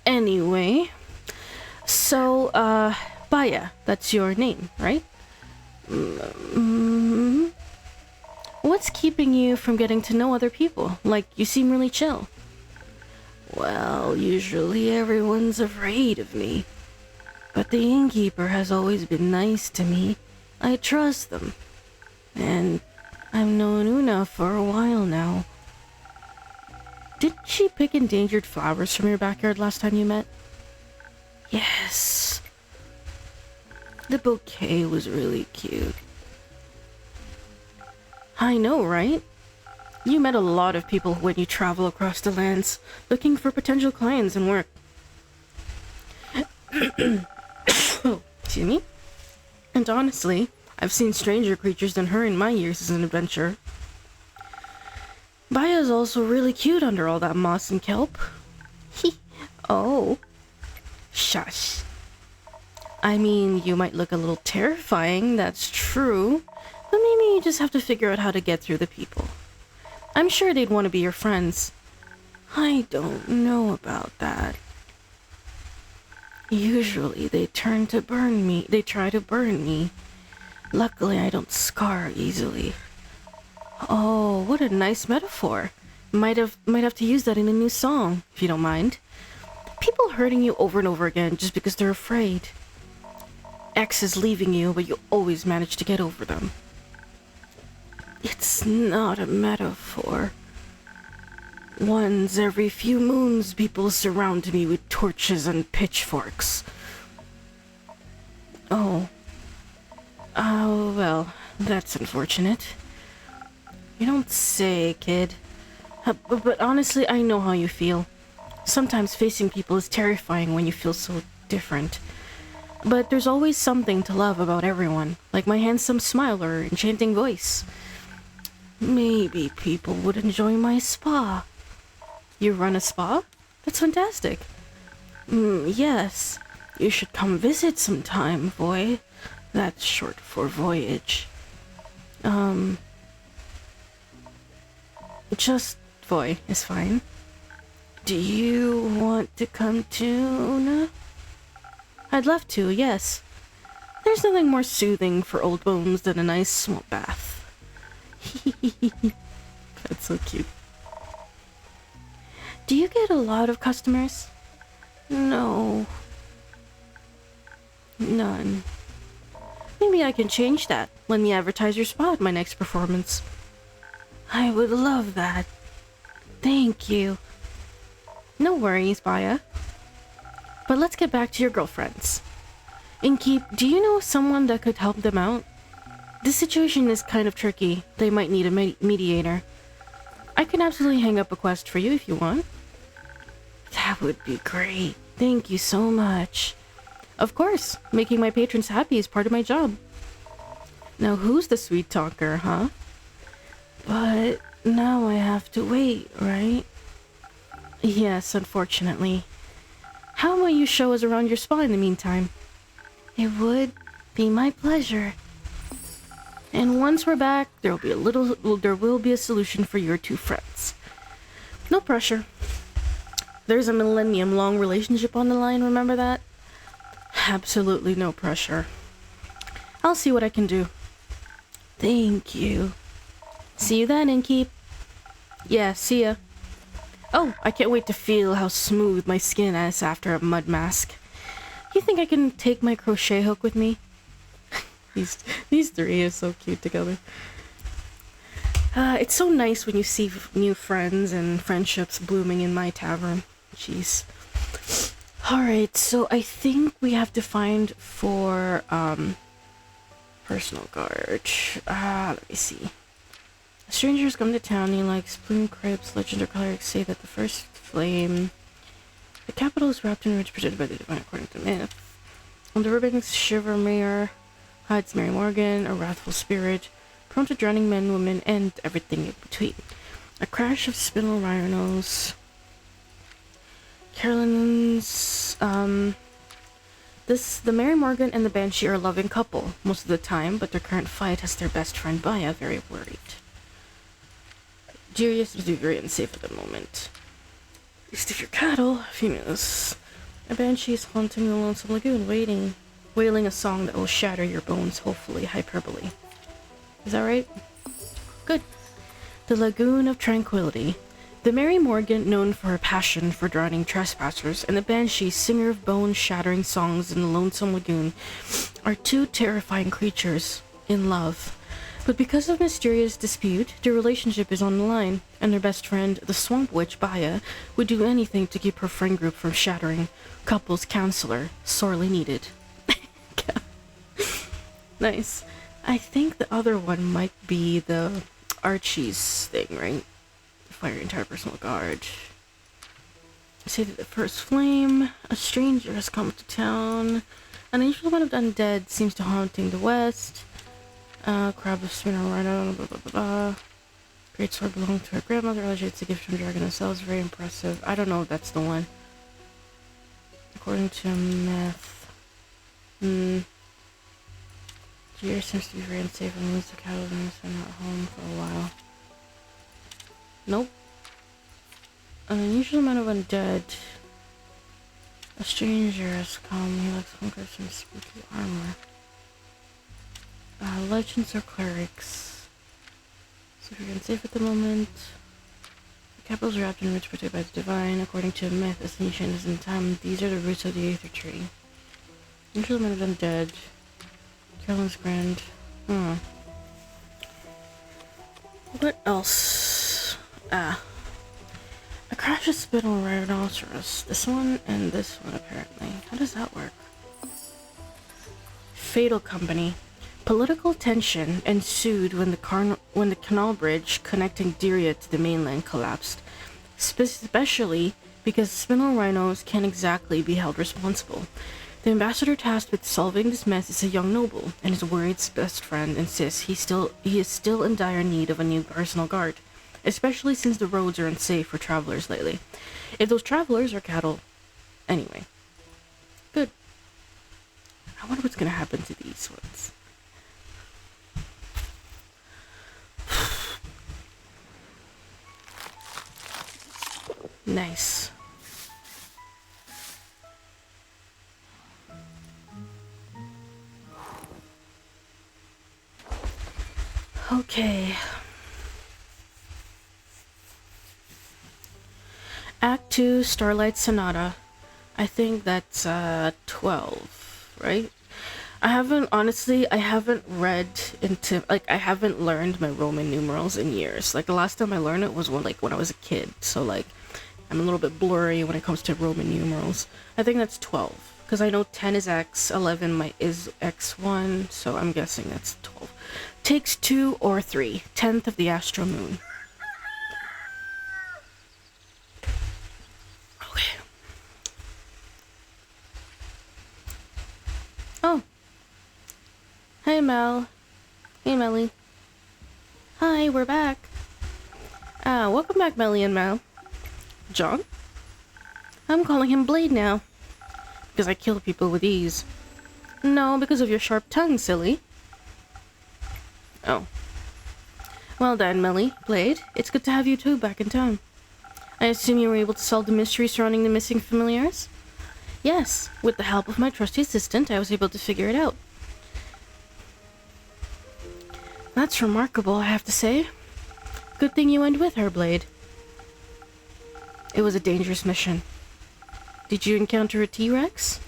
Anyway. So, Baya, that's your name, right? What's keeping you from getting to know other people? Like, you seem really chill. Well, usually everyone's afraid of me. But the innkeeper has always been nice to me. I trust them. And I've known Una for a while now. Didn't she pick endangered flowers from your backyard last time you met? Yes. The bouquet was really cute. I know, right? You met a lot of people when you travel across the lands, looking for potential clients and work. Excuse me? And honestly, I've seen stranger creatures than her in my years as an adventurer. Baya's also really cute under all that moss and kelp. Oh. Shush. I mean, you might look a little terrifying, that's true. But maybe you just have to figure out how to get through the people. I'm sure they'd want to be your friends. I don't know about that. Usually they try to burn me. Luckily I don't scar easily. Oh, what a nice metaphor. Might have to use that in a new song, if you don't mind. People hurting you over and over again just because they're afraid. Exes leaving you, but you always manage to get over them. It's not a metaphor. Once every few moons, people surround me with torches and pitchforks. Oh. Oh, well, that's unfortunate. You don't say, kid. But honestly, I know how you feel. Sometimes facing people is terrifying when you feel so different. But there's always something to love about everyone, like my handsome smile or enchanting voice. Maybe people would enjoy my spa. You run a spa? That's fantastic. Yes. You should come visit sometime, boy. That's short for voyage. Just boy is fine. Do you want to come too? I'd love to, yes. There's nothing more soothing for old bones than a nice swamp bath. That's so cute. Do you get a lot of customers? No. None. Maybe I can change that. Let me advertise your spa at my next performance. I would love that. Thank you. No worries, Baya. But let's get back to your girlfriends. Innkeep, do you know someone that could help them out? This situation is kind of tricky. They might need a mediator. I can absolutely hang up a quest for you if you want. That would be great. Thank you so much. Of course, making my patrons happy is part of my job. Now who's the sweet talker, huh? But now I have to wait, right? Yes, unfortunately. How about you show us around your spa in the meantime? It would be my pleasure. And once we're back, there will be a solution for your two friends. No pressure. There's a millennium-long relationship on the line, remember that? Absolutely no pressure. I'll see what I can do. Thank you. See you then, Innkeep. Yeah, see ya. Oh, I can't wait to feel how smooth my skin is after a mud mask. You think I can take my crochet hook with me? These three are so cute together. It's so nice when you see new friends and friendships blooming in my tavern. Jeez. Alright, so I think we have to find for, personal guard. Let me see. Strangers come to town, he likes plume cribs, legend or clerics say that the first flame... The capital is wrapped in rich protected by the divine according to myth. On the ribbons, Shiver Mayor hides Mary Morgan, a wrathful spirit, prone to drowning men, women, and everything in between. A crash of spinal rhinos. Carolyn's, the Mary Morgan and the Banshee are a loving couple most of the time, but their current fight has their best friend Baya very worried. Darius seems to be very unsafe at the moment. Least of your cattle, females. A banshee is haunting the lonesome lagoon, wailing a song that will shatter your bones, hopefully hyperbole. Is that right? Good. The Lagoon of Tranquility. The Mary Morgan, known for her passion for drowning trespassers, and the Banshee, singer of bone-shattering songs in the lonesome lagoon, are two terrifying creatures in love. But because of mysterious dispute, their relationship is on the line, and their best friend, the Swamp Witch Baya, would do anything to keep her friend group from shattering. Couples Counsellor, sorely needed. Nice. I think the other one might be the Archie's thing, right? Fire your entire personal guard. Say that the first flame, a stranger has come to town. An unusual amount of undead seems to haunting the west. Crab of spinner rhino, blah blah blah. Great sword belonged to her grandmother. Alleged it's a gift from dragon themselves. Very impressive. I don't know if that's the one. According to myth. Jair seems to be very unsafe and lose the cattle and I'm not home for a while. Nope. An unusual amount of undead. A stranger has come. He looks hungry for some spooky armor. Legends or clerics. So if you're unsafe at the moment. Capitals wrapped in roots protected by the divine. According to a myth, Ascension is in time. These are the roots of the Aether Tree. Usually men have been dead. Carolyn's grand. What else? A crash of spittle rhinoceros. This one and this one, apparently. How does that work? Fatal company. Political tension ensued when the canal bridge connecting Diria to the mainland collapsed, especially because spinal rhinos can't exactly be held responsible. The ambassador tasked with solving this mess is a young noble, and his worried best friend insists he is still in dire need of a new personal guard, especially since the roads are unsafe for travelers lately. If those travelers are cattle... Anyway. Good. I wonder what's gonna happen to these ones. Nice. Okay. Act 2, Starlight Sonata. I think that's 12, right? I haven't read into, I haven't learned my Roman numerals in years. The last time I learned it was when I was a kid. So I'm a little bit blurry when it comes to Roman numerals. I think that's 12. Because I know 10 is X, 11 is X1, so I'm guessing that's 12. Takes 2 or 3, 10th of the astral moon. Okay. Oh. Hey, Mel. Hey, Melly. Hi, we're back. Welcome back, Melly and Mel. John? I'm calling him Blade now. Because I kill people with ease. No, because of your sharp tongue, silly. Oh. Well then, Melly, Blade, it's good to have you two back in town. I assume you were able to solve the mystery surrounding the missing familiars? Yes, with the help of my trusty assistant, I was able to figure it out. That's remarkable, I have to say. Good thing you went with her, Blade. It was a dangerous mission. Did you encounter a T-Rex?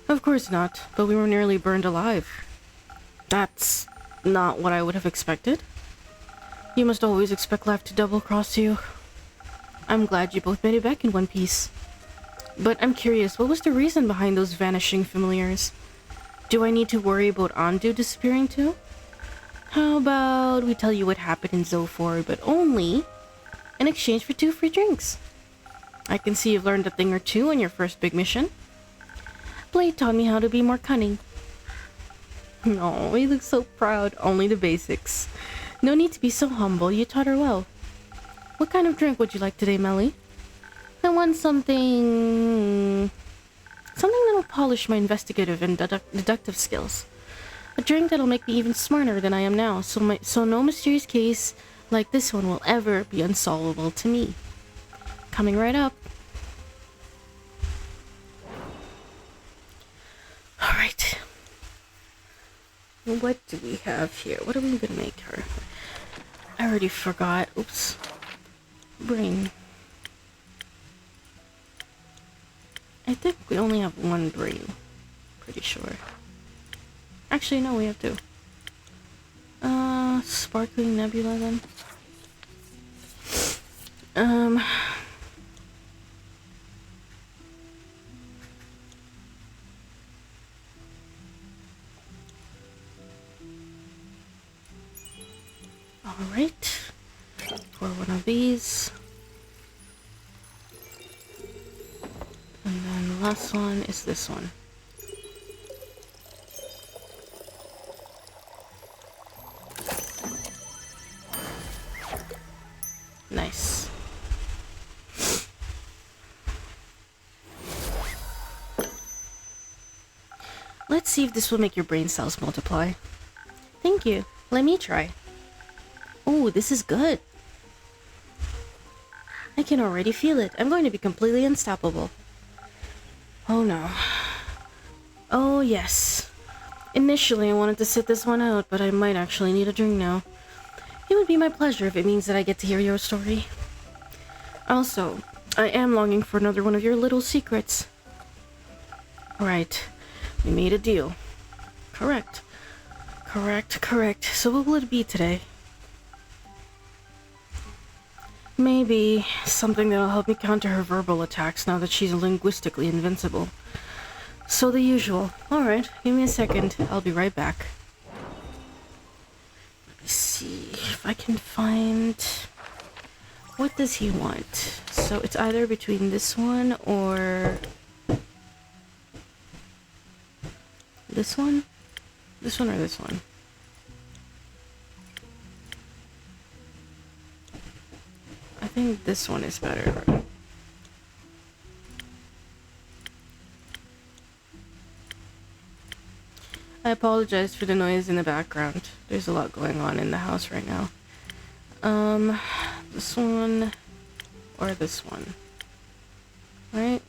Of course not, but we were nearly burned alive. That's not what I would have expected. You must always expect life to double-cross you. I'm glad you both made it back in one piece. But I'm curious, what was the reason behind those vanishing familiars? Do I need to worry about Andu disappearing too? How about we tell you what happened in Zophor, but only in exchange for 2 free drinks? I can see you've learned a thing or two on your first big mission. Blade taught me how to be more cunning. Oh, he looks so proud. Only the basics. No need to be so humble. You taught her well. What kind of drink would you like today, Melly? I want something that'll polish my investigative and deductive skills. A drink that'll make me even smarter than I am now, so no mysterious case like this one will ever be unsolvable to me. Coming right up. Alright. What do we have here? What are we gonna make her? I already forgot. Oops. Brain. I think we only have 1 brain. Pretty sure. Actually, no, we have 2. Sparkling nebula then. Alright. Pour one of these. And then the last one is this one. Nice. Let's see if this will make your brain cells multiply. Thank you. Let me try. Oh, this is good. I can already feel it. I'm going to be completely unstoppable. Oh no. Oh yes. Initially I wanted to sit this one out, but I might actually need a drink now. It would be my pleasure if it means that I get to hear your story. Also, I am longing for another one of your little secrets. Right. We made a deal. Correct. Correct. So what will it be today? Maybe something that'll help me counter her verbal attacks now that she's linguistically invincible. So the usual. Alright, give me a second. I'll be right back. Let me see if I can find... What does he want? So it's either between this one or... This one? This one or this one? I think this one is better. I apologize for the noise in the background. There's a lot going on in the house right now. This one or this one, right?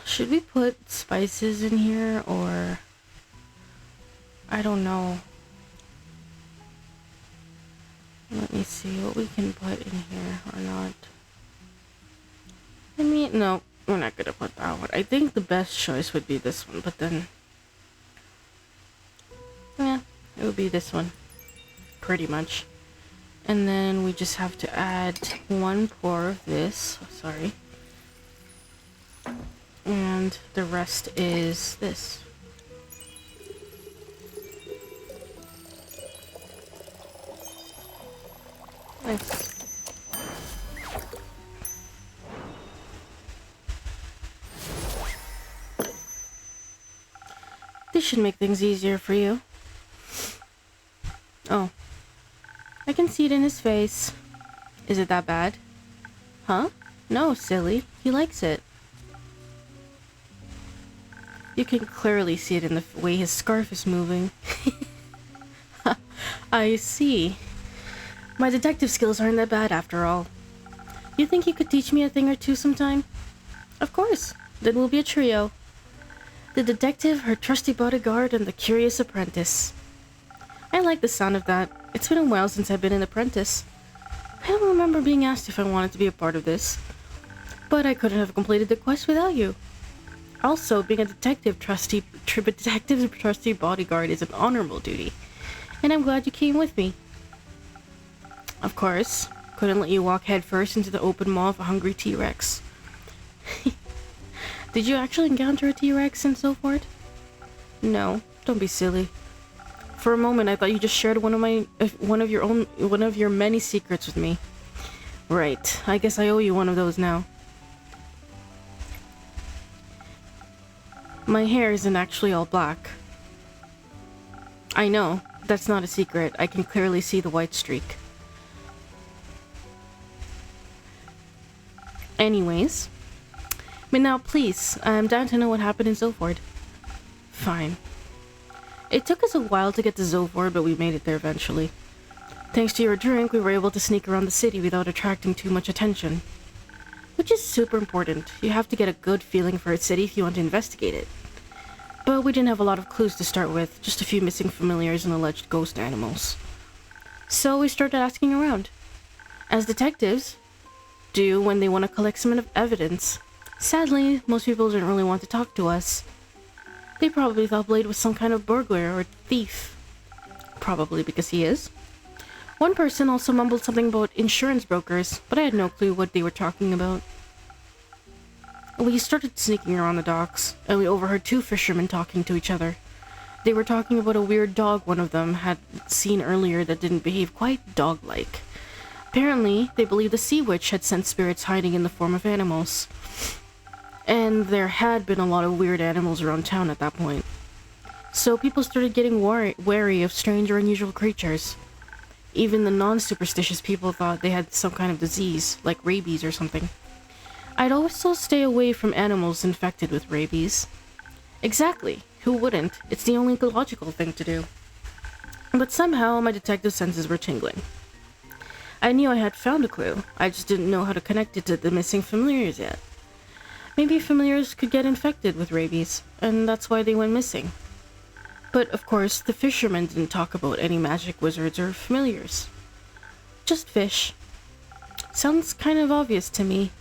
Should we put spices in here or I don't know. Let me see what we can put in here or not. I mean, no, we're not gonna put that one. I think the best choice would be this one, but then... Yeah, it would be this one. Pretty much. And then we just have to add 1 pour of this. Oh, sorry. And the rest is this. Nice. This should make things easier for you. Oh. I can see it in his face. Is it that bad? Huh? No, silly. He likes it. You can clearly see it in the way his scarf is moving. I see. My detective skills aren't that bad after all. You think you could teach me a thing or two sometime? Of course. Then we'll be a trio. The detective, her trusty bodyguard, and the curious apprentice. I like the sound of that. It's been a while since I've been an apprentice. I don't remember being asked if I wanted to be a part of this. But I couldn't have completed the quest without you. Also, being a detective trusty bodyguard is an honorable duty. And I'm glad you came with me. Of course. Couldn't let you walk headfirst into the open maw of a hungry T-Rex. Did you actually encounter a T-Rex and so forth? No, don't be silly. For a moment, I thought you just shared one of your many secrets with me. Right, I guess I owe you one of those now. My hair isn't actually all black. I know, that's not a secret. I can clearly see the white streak. Anyways. But now, please, I'm down to know what happened in Zoford. Fine. It took us a while to get to Zoford, but we made it there eventually. Thanks to your drink, we were able to sneak around the city without attracting too much attention. Which is super important. You have to get a good feeling for a city if you want to investigate it. But we didn't have a lot of clues to start with, just a few missing familiars and alleged ghost animals. So we started asking around. As detectives do when they want to collect some evidence. Sadly, most people didn't really want to talk to us. They probably thought Blade was some kind of burglar or thief. Probably because he is. One person also mumbled something about insurance brokers, but I had no clue what they were talking about. We started sneaking around the docks, and we overheard 2 fishermen talking to each other. They were talking about a weird dog one of them had seen earlier that didn't behave quite dog-like. Apparently, they believed the sea witch had sent spirits hiding in the form of animals. And there had been a lot of weird animals around town at that point. So people started getting wary of strange or unusual creatures. Even the non-superstitious people thought they had some kind of disease, like rabies or something. I'd also stay away from animals infected with rabies. Exactly, who wouldn't? It's the only logical thing to do. But somehow my detective senses were tingling. I knew I had found a clue, I just didn't know how to connect it to the missing familiars yet. Maybe familiars could get infected with rabies, and that's why they went missing. But of course, the fishermen didn't talk about any magic wizards or familiars. Just fish. Sounds kind of obvious to me.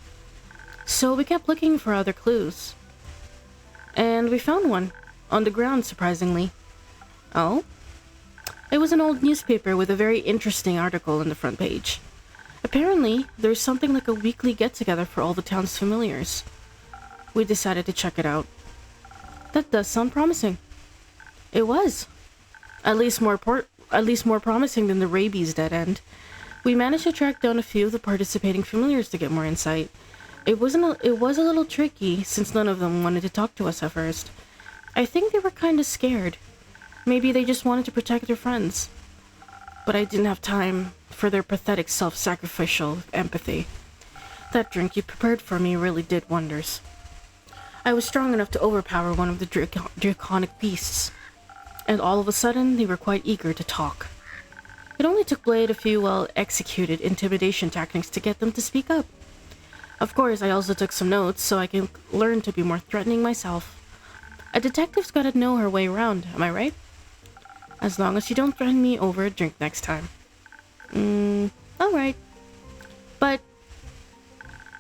So we kept looking for other clues. And we found one. On the ground, surprisingly. Oh? It was an old newspaper with a very interesting article on the front page. Apparently, there's something like a weekly get-together for all the town's familiars. We decided to check it out. That does sound promising. It was. At least more promising than the rabies dead end. We managed to track down a few of the participating familiars to get more insight. It was a little tricky since none of them wanted to talk to us at first. I think they were kind of scared. Maybe they just wanted to protect their friends. But I didn't have time for their pathetic self-sacrificial empathy. That drink you prepared for me really did wonders. I was strong enough to overpower one of the draconic beasts. And all of a sudden, they were quite eager to talk. It only took Blade a few well-executed intimidation tactics to get them to speak up. Of course, I also took some notes so I can learn to be more threatening myself. A detective's gotta know her way around, am I right? As long as you don't threaten me over a drink next time. Alright. But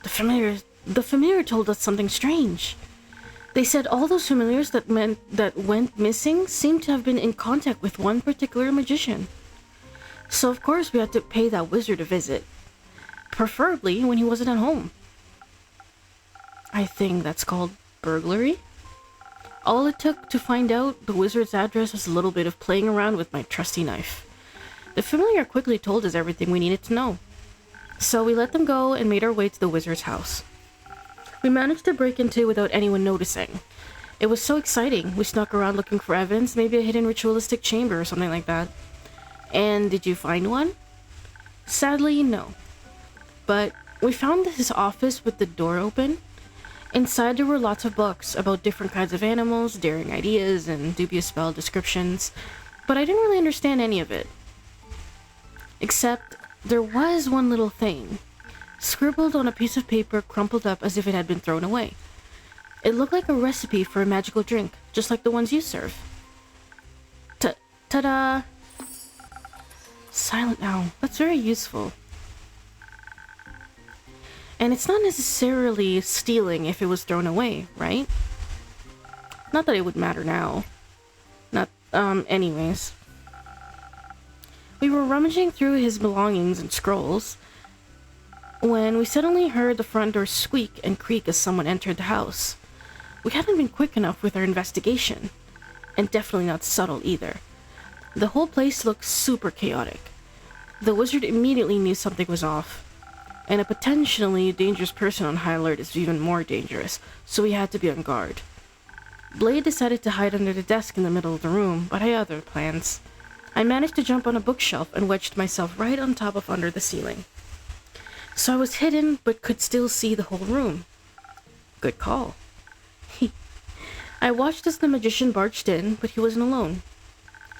the familiar told us something strange. They said all those familiars that went missing seemed to have been in contact with one particular magician. So of course we had to pay that wizard a visit. Preferably when he wasn't at home. I think that's called burglary. All it took to find out the wizard's address was a little bit of playing around with my trusty knife. The familiar quickly told us everything we needed to know. So we let them go and made our way to the wizard's house. We managed to break into it without anyone noticing. It was so exciting. We snuck around looking for evidence, maybe a hidden ritualistic chamber or something like that. And did you find one? Sadly, no. But we found his office with the door open. Inside there were lots of books about different kinds of animals, daring ideas, and dubious spell descriptions, but I didn't really understand any of it. Except there was one little thing, scribbled on a piece of paper crumpled up as if it had been thrown away. It looked like a recipe for a magical drink, just like the ones you serve. Ta-da! Silent now. That's very useful. And it's not necessarily stealing if it was thrown away, right? Not that it would matter now. Anyways. We were rummaging through his belongings and scrolls when we suddenly heard the front door squeak and creak as someone entered the house. We hadn't been quick enough with our investigation, and definitely not subtle either. The whole place looked super chaotic. The wizard immediately knew something was off. And a potentially dangerous person on high alert is even more dangerous, so we had to be on guard. Blade decided to hide under the desk in the middle of the room, but I had other plans. I managed to jump on a bookshelf and wedged myself right on top of under the ceiling. So I was hidden, but could still see the whole room. Good call. I watched as the magician barged in, but he wasn't alone.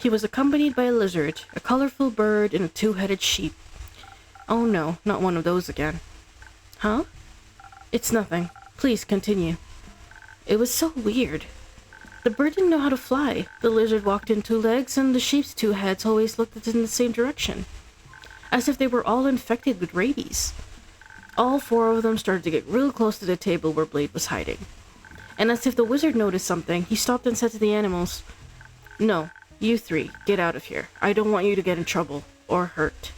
He was accompanied by a lizard, a colorful bird, and a two-headed sheep. Oh no, not one of those again. Huh? It's nothing. Please continue. It was so weird. The bird didn't know how to fly. The lizard walked in two legs, and the sheep's two heads always looked in the same direction. As if they were all infected with rabies. All four of them started to get real close to the table where Blade was hiding. And as if the wizard noticed something, he stopped and said to the animals, "No, you three, get out of here. I don't want you to get in trouble, or hurt."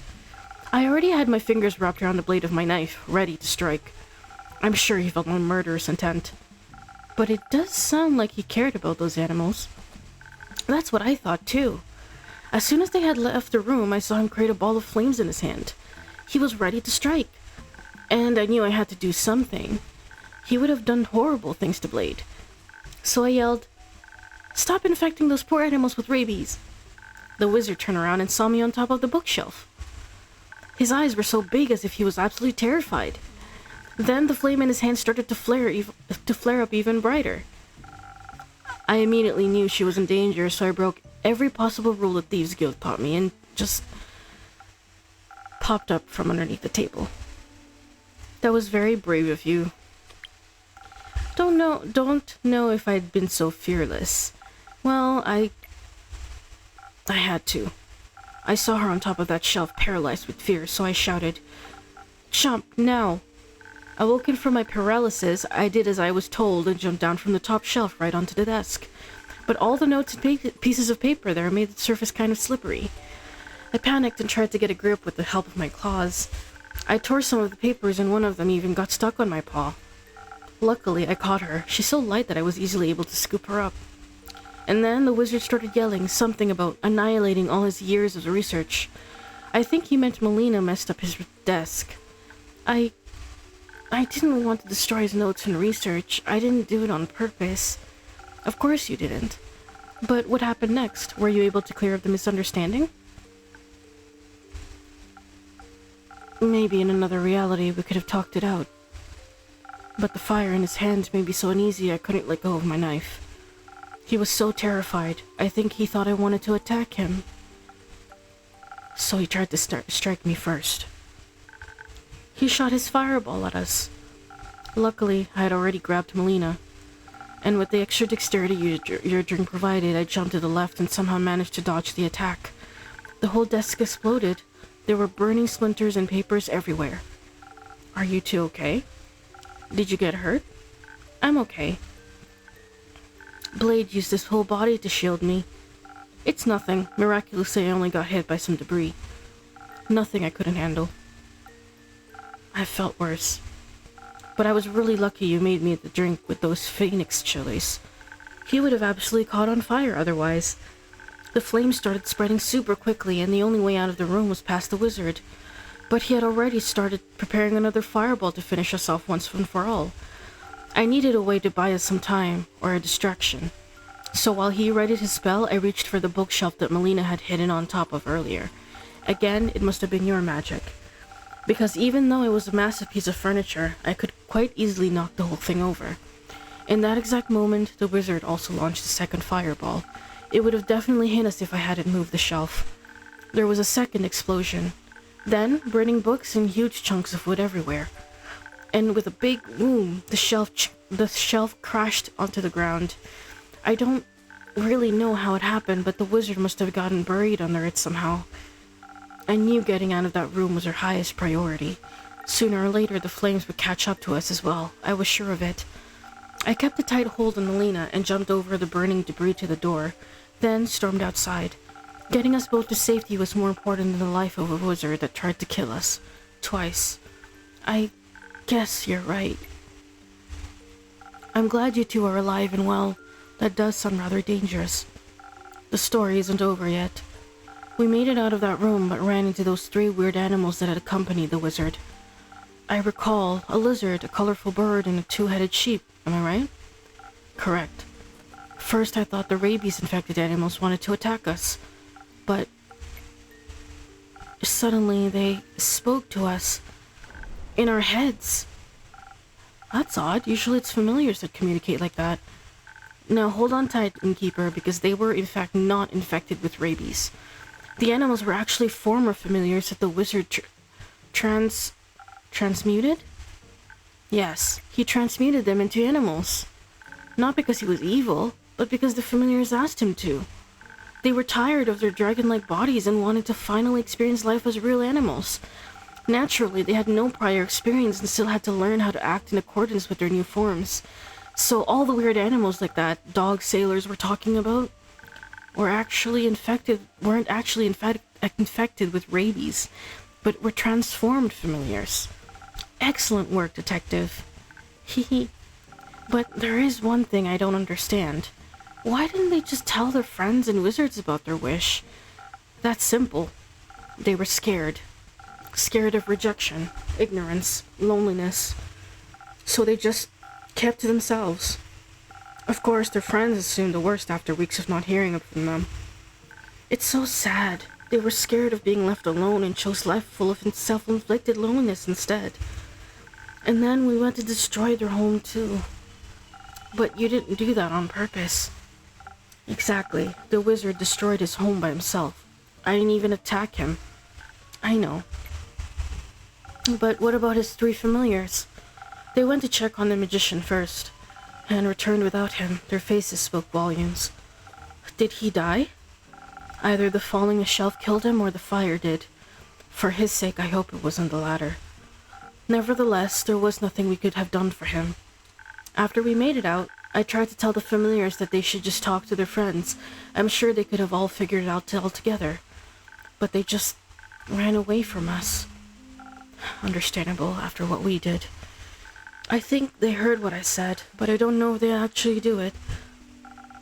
I already had my fingers wrapped around the blade of my knife, ready to strike. I'm sure he felt my murderous intent. But it does sound like he cared about those animals. That's what I thought too. As soon as they had left the room, I saw him create a ball of flames in his hand. He was ready to strike. And I knew I had to do something. He would have done horrible things to Blade. So I yelled, "Stop infecting those poor animals with rabies." The wizard turned around and saw me on top of the bookshelf. His eyes were so big as if he was absolutely terrified. Then the flame in his hand started to flare up even brighter. I immediately knew she was in danger, so I broke every possible rule that Thieves Guild taught me and just popped up from underneath the table. That was very brave of you. Don't know if I'd been so fearless. Well, I I had to. I saw her on top of that shelf, paralyzed with fear, so I shouted, "Jump, now!" Awoken from my paralysis, I did as I was told and jumped down from the top shelf right onto the desk. But all the notes and pieces of paper there made the surface kind of slippery. I panicked and tried to get a grip with the help of my claws. I tore some of the papers and one of them even got stuck on my paw. Luckily, I caught her. She's so light that I was easily able to scoop her up. And then the wizard started yelling something about annihilating all his years of research. I think he meant Melina messed up his desk. I didn't want to destroy his notes and research. I didn't do it on purpose. Of course you didn't. But what happened next? Were you able to clear up the misunderstanding? Maybe in another reality we could have talked it out. But the fire in his hands made me so uneasy I couldn't let go of my knife. He was so terrified. I think he thought I wanted to attack him. So he tried to strike me first. He shot his fireball at us. Luckily, I had already grabbed Melina, and with the extra dexterity your drink provided, I jumped to the left and somehow managed to dodge the attack. The whole desk exploded. There were burning splinters and papers everywhere. Are you two okay? Did you get hurt? I'm okay. Blade used his whole body to shield me. It's nothing. Miraculously, I only got hit by some debris. Nothing I couldn't handle. I felt worse. But I was really lucky you made me the drink with those phoenix chilies. He would have absolutely caught on fire otherwise. The flames started spreading super quickly, and the only way out of the room was past the wizard. But he had already started preparing another fireball to finish us off once and for all. I needed a way to buy us some time, or a distraction. So while he readied his spell, I reached for the bookshelf that Melina had hidden on top of earlier. Again, it must have been your magic. Because even though it was a massive piece of furniture, I could quite easily knock the whole thing over. In that exact moment, the wizard also launched a second fireball. It would have definitely hit us if I hadn't moved the shelf. There was a second explosion. Then, burning books and huge chunks of wood everywhere. And with a big boom, the shelf crashed onto the ground. I don't really know how it happened, but the wizard must have gotten buried under it somehow. I knew getting out of that room was our highest priority. Sooner or later, the flames would catch up to us as well. I was sure of it. I kept a tight hold on Melina and jumped over the burning debris to the door, then stormed outside. Getting us both to safety was more important than the life of a wizard that tried to kill us. Twice. I guess you're right. I'm glad you two are alive and well. That does sound rather dangerous. The story isn't over yet. We made it out of that room but ran into those 3 weird animals that had accompanied the wizard. I recall a lizard, a colorful bird, and a 2-headed sheep. Am I right? Correct. First I thought the rabies-infected animals wanted to attack us, but suddenly they spoke to us in our heads. That's odd. Usually it's familiars that communicate like that. Now hold on tight, innkeeper, because they were in fact not infected with rabies. The animals were actually former familiars that the wizard transmuted? Yes, he transmuted them into animals. Not because he was evil, but because the familiars asked him to. They were tired of their dragon-like bodies and wanted to finally experience life as real animals. Naturally, they had no prior experience and still had to learn how to act in accordance with their new forms. So all the weird animals like that dog sailors were talking about weren't actually infected with rabies, but were transformed familiars. Excellent work, detective. But there is one thing I don't understand. Why didn't they just tell their friends and wizards about their wish? That's simple. They were scared. Scared of rejection, ignorance, loneliness. So they just kept to themselves. Of course, their friends assumed the worst after weeks of not hearing from them. It's so sad. They were scared of being left alone and chose life full of self-inflicted loneliness instead. And then we went to destroy their home too. But you didn't do that on purpose. Exactly. The wizard destroyed his home by himself. I didn't even attack him. I know. But what about his 3 familiars? They went to check on the magician first, and returned without him. Their faces spoke volumes. Did he die? Either the falling shelf killed him or the fire did. For his sake, I hope it wasn't the latter. Nevertheless, there was nothing we could have done for him. After we made it out, I tried to tell the familiars that they should just talk to their friends. I'm sure they could have all figured it out all together. But they just ran away from us. Understandable after what we did. I think they heard what I said, but I don't know if they actually do it.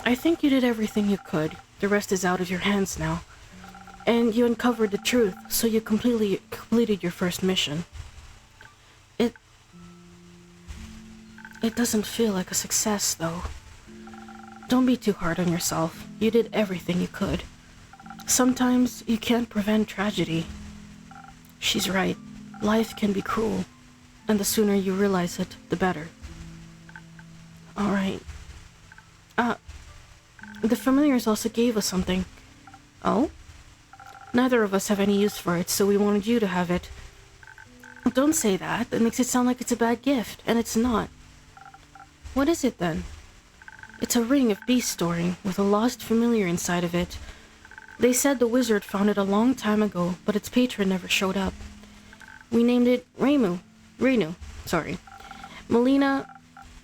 I think you did everything you could. The rest is out of your hands now. And you uncovered the truth, so you completely completed your first mission. It doesn't feel like a success, though. Don't be too hard on yourself. You did everything you could. Sometimes you can't prevent tragedy. She's right. Life can be cruel, and the sooner you realize it, the better. All right. The familiars also gave us something. Oh? Neither of us have any use for it, so we wanted you to have it. Don't say that. That makes it sound like it's a bad gift, and it's not. What is it, then? It's a ring of beast storing, with a lost familiar inside of it. They said the wizard found it a long time ago, but its patron never showed up. We named it Renu. Melina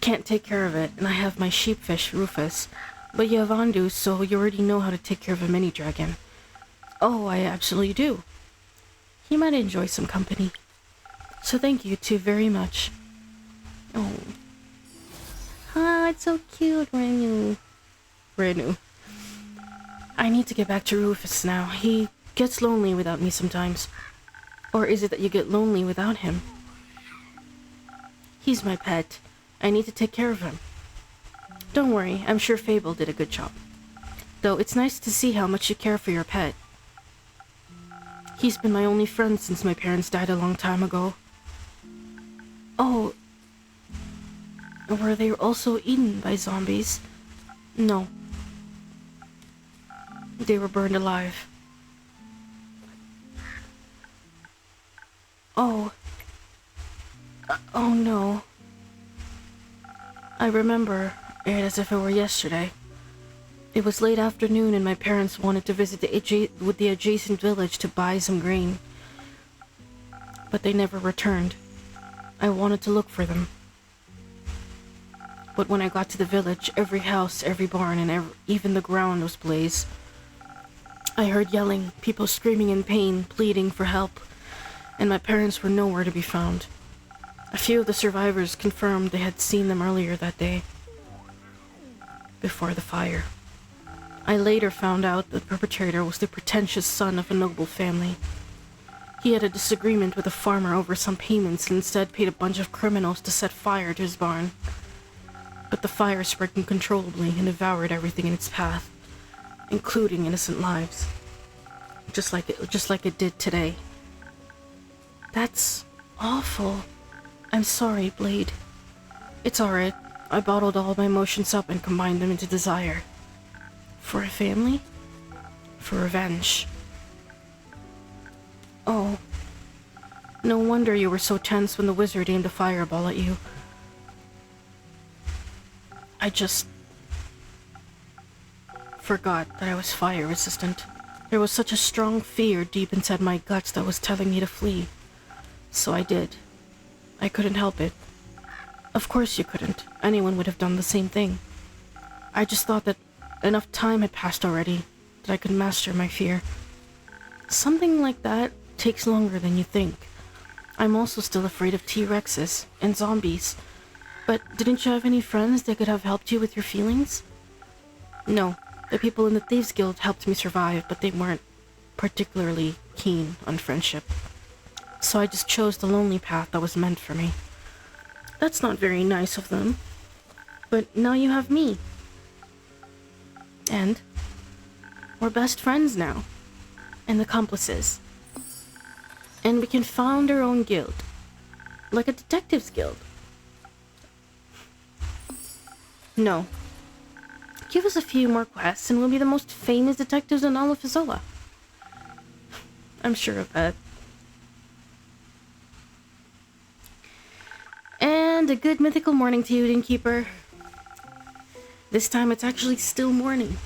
can't take care of it, and I have my sheepfish, Rufus. But you have Andu, so you already know how to take care of a mini-dragon. Oh, I absolutely do. He might enjoy some company. So thank you two very much. Oh. Ah, it's so cute, Renu. I need to get back to Rufus now. He gets lonely without me sometimes. Or is it that you get lonely without him? He's my pet. I need to take care of him. Don't worry, I'm sure Fable did a good job. Though it's nice to see how much you care for your pet. He's been my only friend since my parents died a long time ago. Oh, were they also eaten by zombies? No. They were burned alive. Oh. Oh no. I remember it as if it were yesterday. It was late afternoon and my parents wanted to visit the adjacent village to buy some grain. But they never returned. I wanted to look for them. But when I got to the village, every house, every barn, and even the ground was ablaze. I heard yelling, people screaming in pain, pleading for help, and my parents were nowhere to be found. A few of the survivors confirmed they had seen them earlier that day, before the fire. I later found out the perpetrator was the pretentious son of a noble family. He had a disagreement with a farmer over some payments and instead paid a bunch of criminals to set fire to his barn. But the fire spread uncontrollably and devoured everything in its path, including innocent lives. Just like it did today. That's awful. I'm sorry, Blade. It's alright. I bottled all my emotions up and combined them into desire. For a family? For revenge. Oh. No wonder you were so tense when the wizard aimed a fireball at you. I just forgot that I was fire resistant. There was such a strong fear deep inside my guts that was telling me to flee. So I did. I couldn't help it. Of course you couldn't. Anyone would have done the same thing. I just thought that enough time had passed already, that I could master my fear. Something like that takes longer than you think. I'm also still afraid of T-Rexes and zombies. But didn't you have any friends that could have helped you with your feelings? No, the people in the Thieves Guild helped me survive, but they weren't particularly keen on friendship. So I just chose the lonely path that was meant for me. That's not very nice of them. But now you have me. And we're best friends now. And accomplices. And we can found our own guild. Like a detectives guild. No. Give us a few more quests and we'll be the most famous detectives in all of Izola. I'm sure of that. And a good mythical morning to you, Innkeeper. This time it's actually still morning.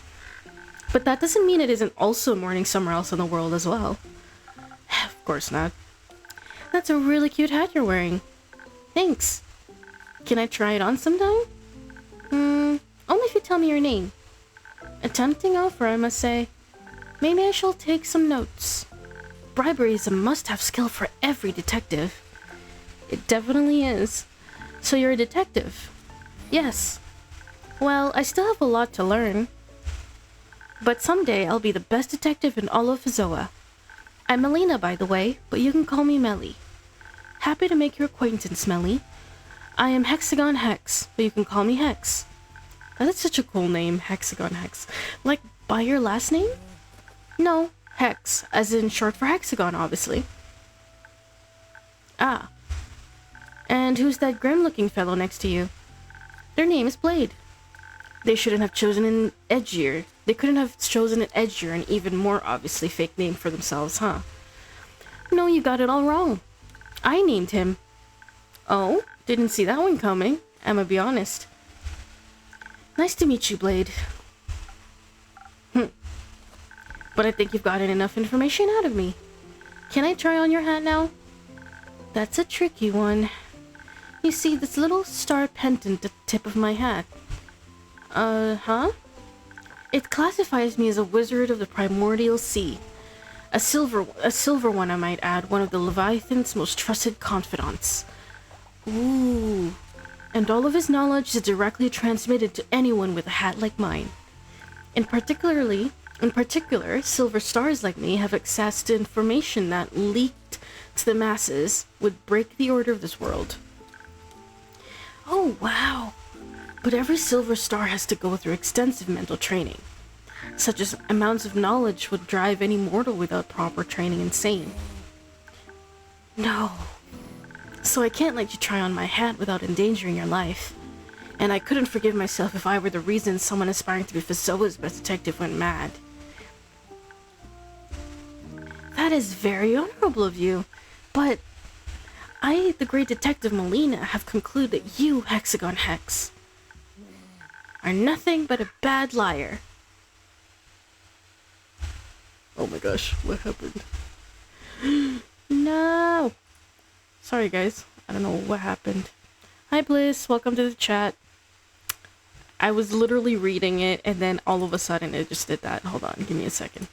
But that doesn't mean it isn't also morning somewhere else in the world as well. Of course not. That's a really cute hat you're wearing. Thanks. Can I try it on sometime? Only if you tell me your name. A tempting offer, I must say. Maybe I shall take some notes. Bribery is a must-have skill for every detective. It definitely is. So you're a detective? Yes. Well, I still have a lot to learn. But someday I'll be the best detective in all of Zoa. I'm Melina, by the way, but you can call me Melly. Happy to make your acquaintance, Melly. I am Hexagon Hex, but you can call me Hex. That is such a cool name, Hexagon Hex. Like, by your last name? No, Hex, as in short for hexagon, obviously. Ah. And who's that grim-looking fellow next to you? Their name is Blade. They shouldn't have chosen an edgier. They couldn't have chosen an edgier and even more obviously fake name for themselves, huh? No, you got it all wrong. I named him. Oh? Didn't see that one coming. I'ma be honest. Nice to meet you, Blade. But I think you've gotten enough information out of me. Can I try on your hat now? That's a tricky one. You see this little star pendant at the tip of my hat. Huh? It classifies me as a wizard of the primordial sea. A silver one, I might add, one of the Leviathan's most trusted confidants. Ooh. And all of his knowledge is directly transmitted to anyone with a hat like mine. In particular, silver stars like me have access to information that, leaked to the masses, would break the order of this world. Oh, wow. But every silver star has to go through extensive mental training. Such as amounts of knowledge would drive any mortal without proper training insane. No. So I can't let you try on my hat without endangering your life. And I couldn't forgive myself if I were the reason someone aspiring to be Fizoa's best detective went mad. That is very honorable of you, but I, the great detective Melina, have concluded that you, Hexagon Hex, are nothing but a bad liar. Oh my gosh, what happened? No! Sorry guys, I don't know what happened. Hi Bliss, welcome to the chat. I was literally reading it and then all of a sudden it just did that. Hold on, give me a second.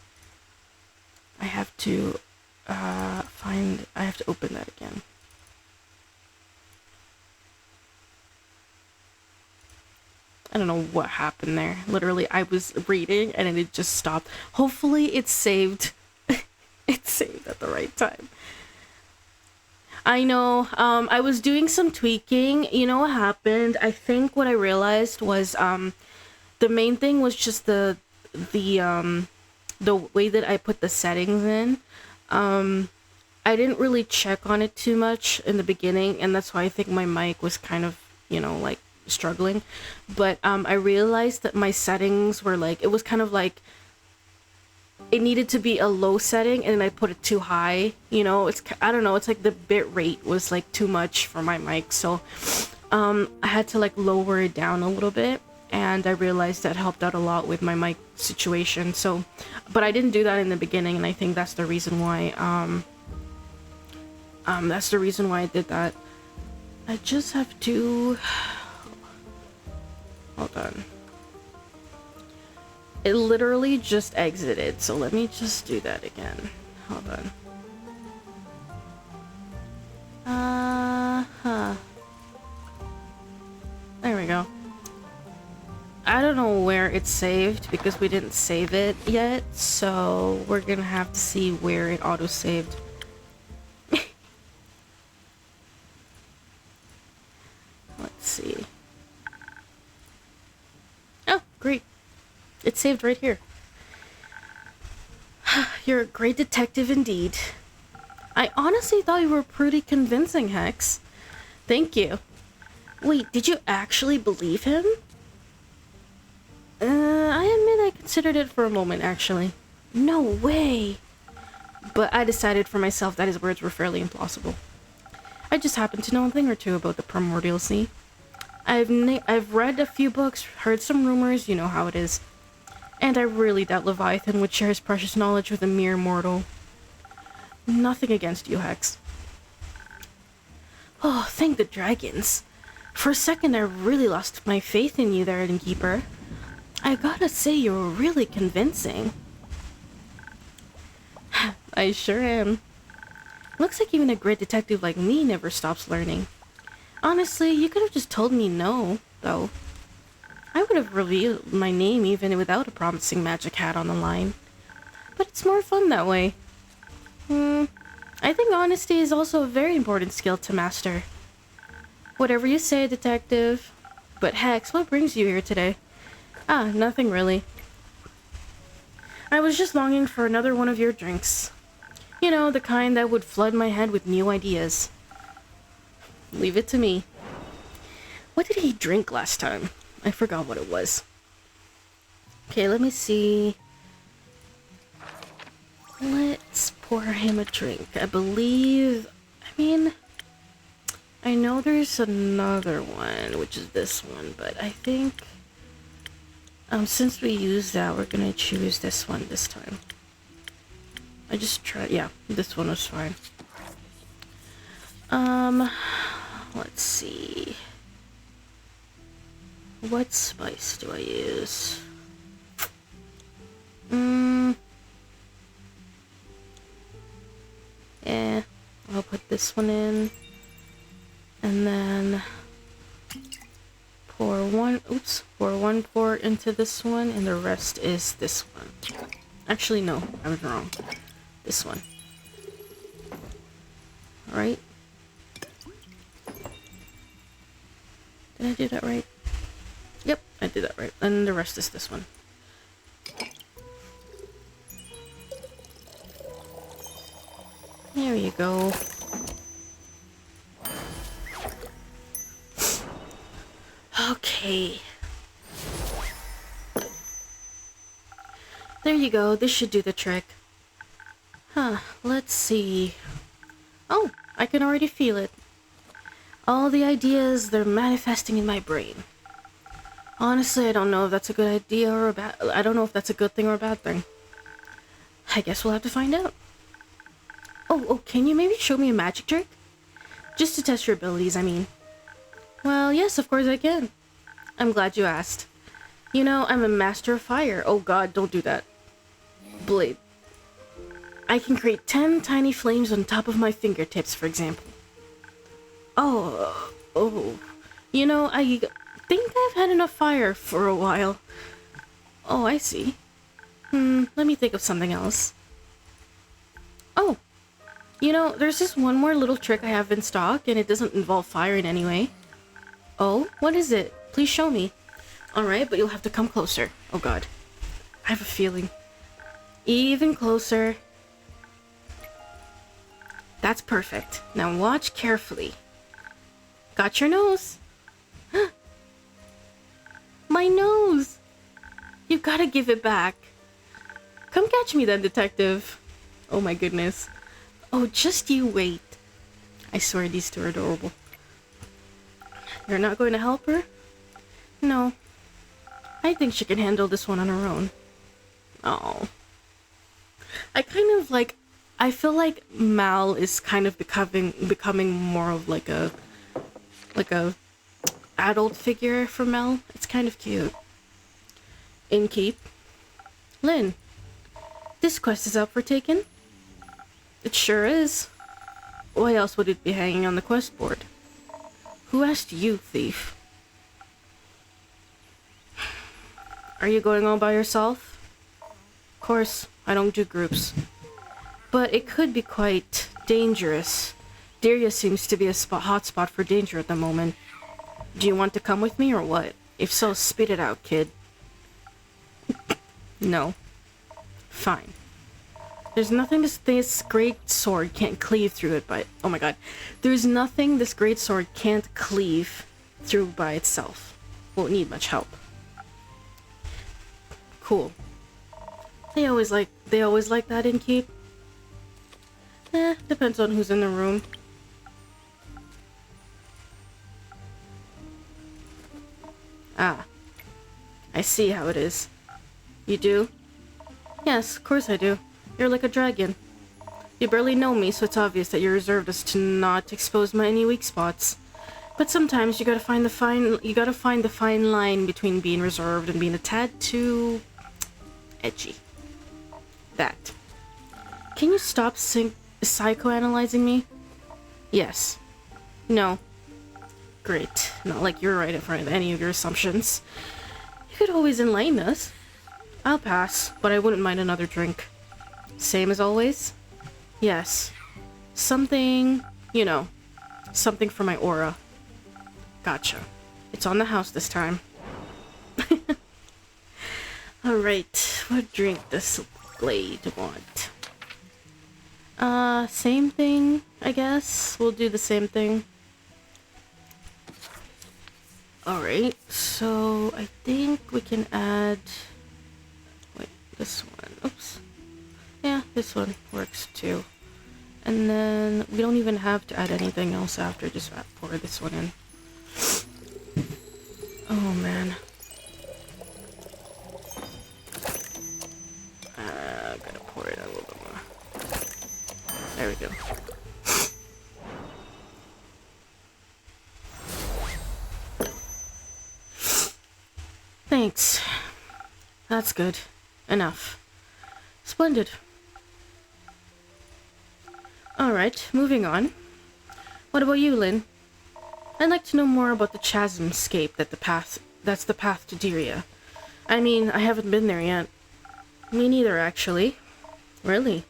I have to I have to open that again. I don't know what happened there. Literally, I was reading and it just stopped. Hopefully it's saved. It's saved at the right time. I know, I was doing some tweaking. You know what happened? I think what I realized was, the main thing was just the way that I put the settings in. I didn't really check on it too much in the beginning, and that's why I think my mic was kind of, you know, like, struggling. But, I realized that my settings were, like, it was kind of like, it needed to be a low setting, and I put it too high, you know, I don't know, it's like the bit rate was, like, too much for my mic, so, I had to, like, lower it down a little bit, and I realized that helped out a lot with my mic situation, so, but I didn't do that in the beginning, and I think that's the reason why, I did that. I just have to, hold on. It literally just exited, so let me just do that again. Hold on. There we go. I don't know where it's saved because we didn't save it yet, so we're gonna have to see where it auto-saved. Let's see. Oh, great. It's saved right here. You're a great detective indeed. I honestly thought you were pretty convincing, Hex. Thank you. Wait, did you actually believe him? I admit I considered it for a moment, actually. No way. But I decided for myself that his words were fairly implausible. I just happen to know a thing or two about the primordial sea. I've read a few books, heard some rumors, you know how it is. And I really doubt Leviathan would share his precious knowledge with a mere mortal. Nothing against you, Hex. Oh, thank the dragons. For a second, I really lost my faith in you there, Innkeeper. I gotta say, you were really convincing. I sure am. Looks like even a great detective like me never stops learning. Honestly, you could have just told me no, though. I would have revealed my name even without a promising magic hat on the line. But it's more fun that way. I think honesty is also a very important skill to master. Whatever you say, detective. But Hex, what brings you here today? Ah, nothing really. I was just longing for another one of your drinks. You know, the kind that would flood my head with new ideas. Leave it to me. What did he drink last time? I forgot what it was. Okay, let me see. Let's pour him a drink. I know there's another one, which is this one, but I think since we used that, we're gonna choose this one this time. Yeah, this one was fine. Let's see. What spice do I use? I'll put this one in. And then pour one pour into this one, and the rest is this one. Actually, no, I was wrong. This one. Alright. Did I do that right? Yep, I did that right. And the rest is this one. There you go. Okay. There you go. This should do the trick. Huh, let's see. Oh, I can already feel it. All the ideas, they're manifesting in my brain. Honestly, I don't know if that's a good idea or a bad... I don't know if that's a good thing or a bad thing. I guess we'll have to find out. Oh, can you maybe show me a magic trick? Just to test your abilities, I mean. Well, yes, of course I can. I'm glad you asked. You know, I'm a master of fire. Oh god, don't do that. Blade. I can create 10 tiny flames on top of my fingertips, for example. Oh. You know, I think I've had enough fire for a while. Oh, I see. Let me think of something else. Oh. You know, there's just one more little trick I have in stock, and it doesn't involve fire in any way. Oh, what is it? Please show me. Alright, but you'll have to come closer. Oh god. I have a feeling. Even closer. That's perfect. Now watch carefully. Got your nose. My nose! You gotta give it back. Come catch me then, detective. Oh my goodness. Oh, just you wait. I swear these two are adorable. You're not going to help her? No. I think she can handle this one on her own. Oh. I feel like Mal is kind of becoming more of like a adult figure for Mel. It's kind of cute. Innkeep. Lynn. This quest is up for taking? It sure is. Why else would it be hanging on the quest board? Who asked you, thief? Are you going all by yourself? Of course, I don't do groups. But it could be quite dangerous. Daria seems to be a hotspot for danger at the moment. Do you want to come with me or what? If so, spit it out, kid. No. Fine. There's nothing this great sword can't cleave through it by... Oh my god. There's nothing this great sword can't cleave through by itself. Won't need much help. Cool. They always like that in Keep. Depends on who's in the room. Ah. I see how it is. You do? Yes, of course I do. You're like a dragon. You barely know me, so it's obvious that you're reserved as to not expose my any weak spots. But sometimes you gotta find the fine line between being reserved and being a tad too edgy. That. Can you stop psychoanalyzing me? Yes. No. Great. Not like you're right in front of any of your assumptions. You could always enlighten us. I'll pass, but I wouldn't mind another drink. Same as always? Yes. Something, something for my aura. Gotcha. It's on the house this time. Alright, what drink does Glade want? Same thing, I guess. We'll do the same thing. Alright, so I think we can add... Wait, this one. Oops. Yeah, this one works too. And then we don't even have to add anything else after, just pour this one in. Oh man. Gotta pour it a little bit more. There we go. Thanks. That's good. Enough. Splendid. Alright, moving on. What about you, Lynn? I'd like to know more about the chasmscape that's the path to Diria. I mean, I haven't been there yet. Me neither, actually. Really?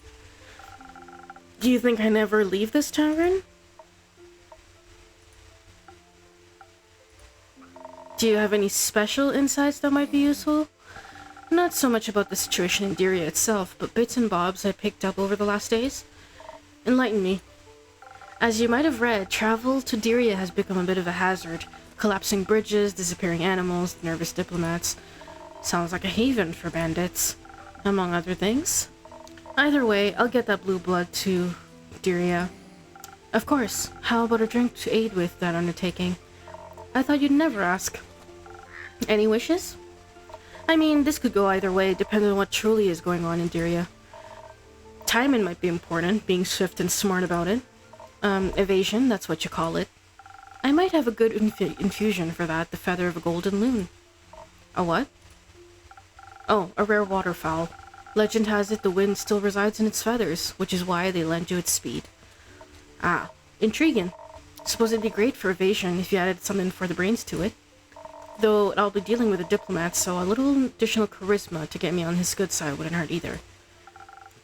Do you think I never leave this tavern? Do you have any special insights that might be useful? Not so much about the situation in Diria itself, but bits and bobs I picked up over the last days. Enlighten me. As you might have read, travel to Diria has become a bit of a hazard. Collapsing bridges, disappearing animals, nervous diplomats. Sounds like a haven for bandits, among other things. Either way, I'll get that blue blood to Diria. Of course, how about a drink to aid with that undertaking? I thought you'd never ask. Any wishes? I mean, this could go either way, depending on what truly is going on in Diria. Timing might be important, being swift and smart about it. Evasion, that's what you call it. I might have a good infusion for that, the feather of a golden loon. A what? Oh, a rare waterfowl. Legend has it the wind still resides in its feathers, which is why they lend you its speed. Ah, intriguing. Suppose it'd be great for evasion if you added something for the brains to it. Though I'll be dealing with a diplomat, so a little additional charisma to get me on his good side wouldn't hurt either.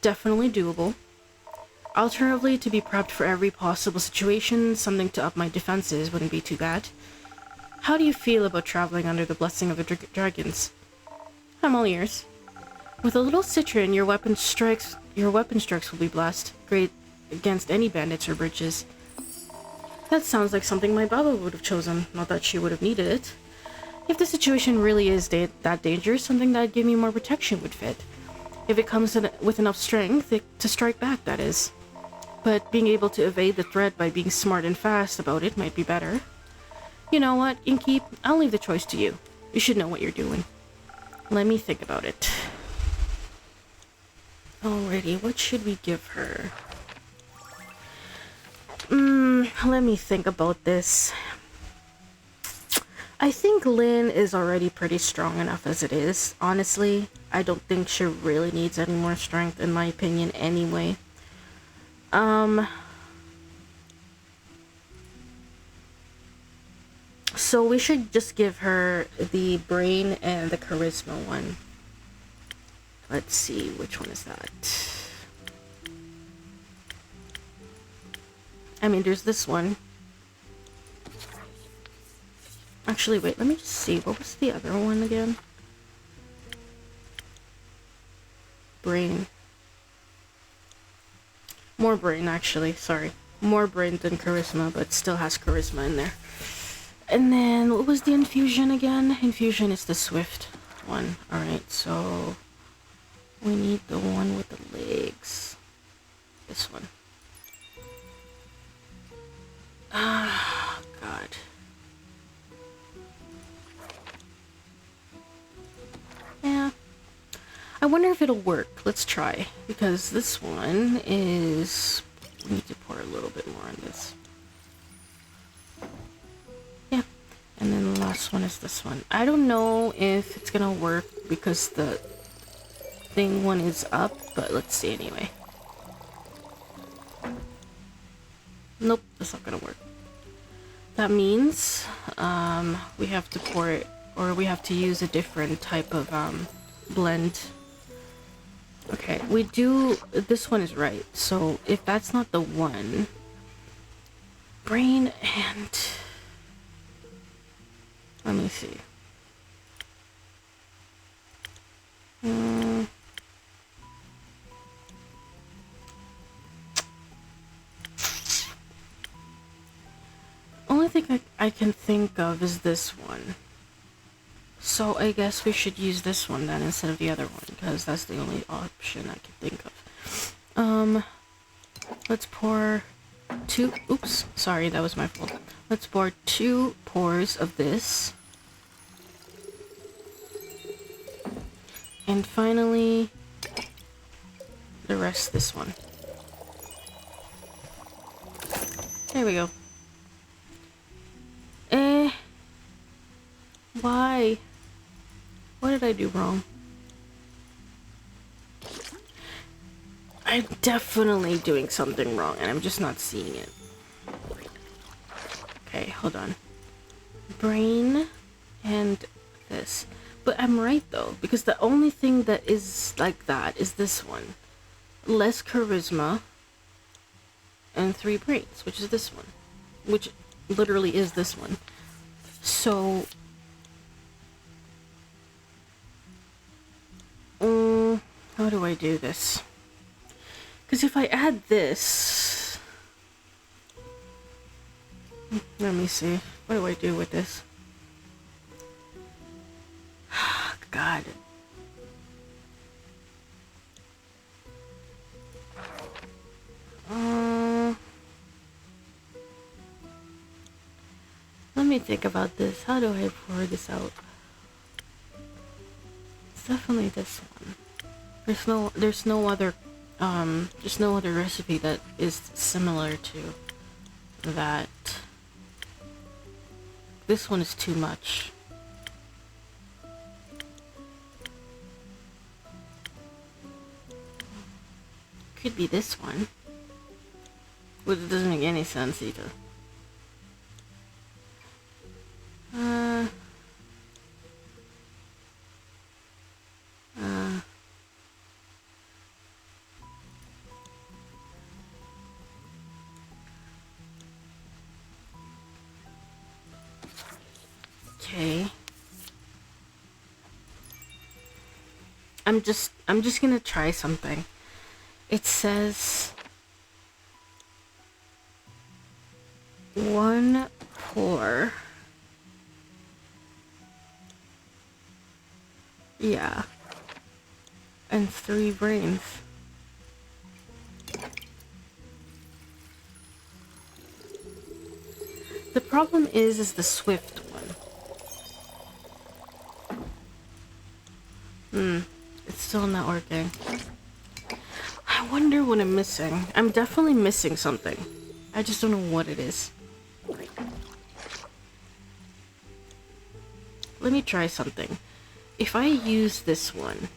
Definitely doable. Alternatively, to be prepped for every possible situation, something to up my defenses wouldn't be too bad. How do you feel about traveling under the blessing of the dragons? I'm all ears. With a little citron, your weapon strikes will be blessed. Great against any bandits or bridges. That sounds like something my Baba would have chosen, not that she would have needed it. If the situation really is that dangerous, something that'd give me more protection would fit. If it comes with enough strength to strike back, that is. But being able to evade the threat by being smart and fast about it might be better. You know what, Inkeep? I'll leave the choice to you. You should know what you're doing. Let me think about it. Alrighty, what should we give her? Let me think about this. I think Lynn is already pretty strong enough as it is. Honestly, I don't think she really needs any more strength, in my opinion, anyway. So we should just give her the brain and the charisma one. Let's see, which one is that? I mean, there's this one. Actually, wait, let me just see. What was the other one again? Brain. More brain, actually. Sorry. More brain than charisma, but still has charisma in there. And then, what was the infusion again? Infusion is the swift one. Alright, so... we need the one with the legs. This one. Ah, God. Yeah. I wonder if it'll work. Let's try. Because this one is... We need to pour a little bit more on this. Yeah. And then the last one is this one. I don't know if it's gonna work because the thing one is up, but let's see anyway. Nope, that's not gonna work. That means we have to pour it, or we have to use a different type of blend. Okay, we do, this one is right. So if that's not the one, brain and, let me see. Only thing I can think of is this one. So I guess we should use this one then instead of the other one, because that's the only option I can think of. Let's pour 2, oops, sorry, that was my fault. Let's pour 2 pours of this. And finally, the rest this one. There we go. Why? What did I do wrong? I'm definitely doing something wrong and I'm just not seeing it. Okay, hold on. Brain and this. But I'm right though, because the only thing that is like that is this one. Less charisma and 3 brains, which is this one. Which literally is this one. So... how do I do this? Because if I add this... Let me see. What do I do with this? God. Let me think about this. How do I pour this out? It's definitely this one. There's no other recipe that is similar to that. This one is too much. Could be this one. But it doesn't make any sense either. Okay. I'm just gonna try something. It says 1 pour. Yeah. And 3 brains. The problem is the swift one. It's still not working. I wonder what I'm missing. I'm definitely missing something. I just don't know what it is. Let me try something. If I use this one,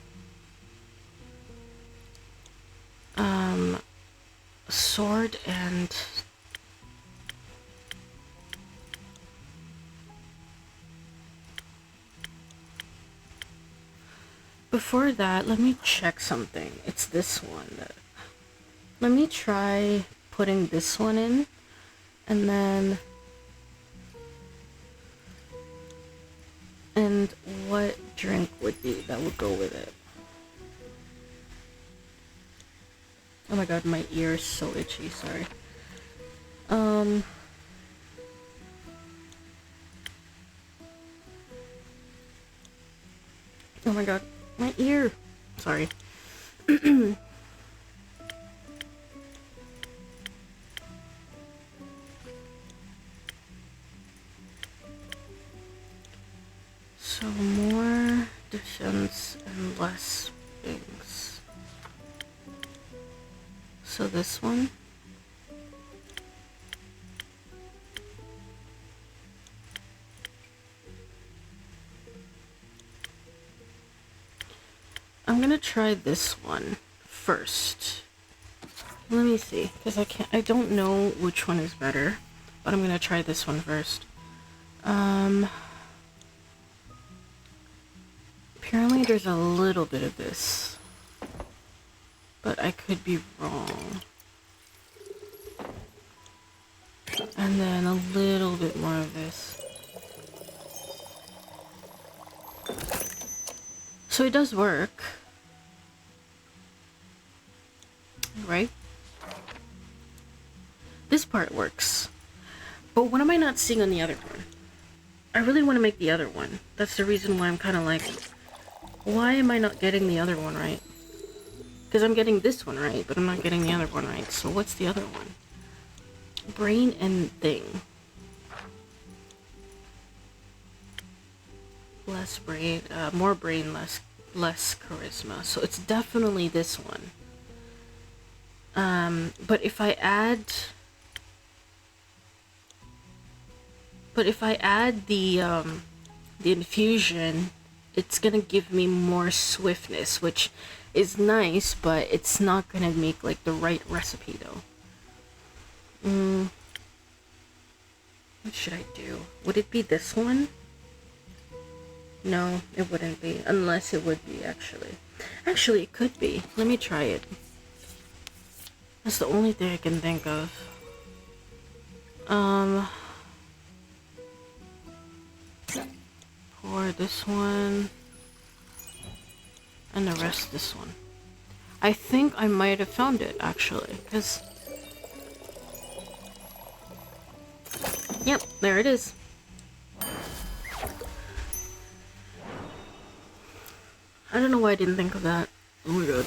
sword and before that, let me check something. It's this one. Let me try putting this one in, and then what drink would be that would go with it? Oh my god, my ear is so itchy, sorry. Oh my god, my ear! Sorry. So more defense and less things. So this one. I'm gonna try this one first. Let me see, because I don't know which one is better, but I'm gonna try this one first. Apparently there's a little bit of this, but I could be wrong. And then a little bit more of this. So it does work. Right? This part works. But what am I not seeing on the other one? I really want to make the other one. That's the reason why I'm kind of like, why am I not getting the other one right? Because I'm getting this one right, but I'm not getting the other one right. So what's the other one? Brain and thing. Less brain, more brain, less charisma. So it's definitely this one. But if I add the infusion, it's gonna give me more swiftness, which is nice, but it's not gonna make like the right recipe though. What should I do? Would it be this one? No, it wouldn't be, unless it would be actually. Actually, it could be. Let me try it. That's the only thing I can think of. Pour this one. And the rest this one. I think I might have found it, actually, because... Yep, there it is. I don't know why I didn't think of that. Oh my god.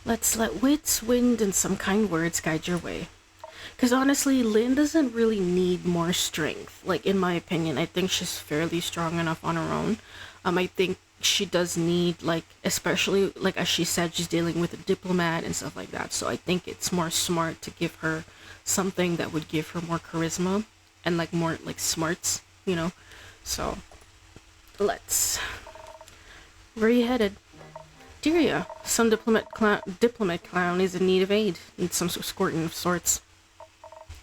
Let's let wits, wind, and some kind words guide your way. Because honestly, Lynn doesn't really need more strength. Like, in my opinion, I think she's fairly strong enough on her own. I think she does need, like, especially, like, as she said, she's dealing with a diplomat and stuff like that. So I think it's more smart to give her something that would give her more charisma and, like, more, like, smarts, you know? So, let's... Where are you headed? Deria, some diplomat clown is in need of aid. Needs some escorting of sorts.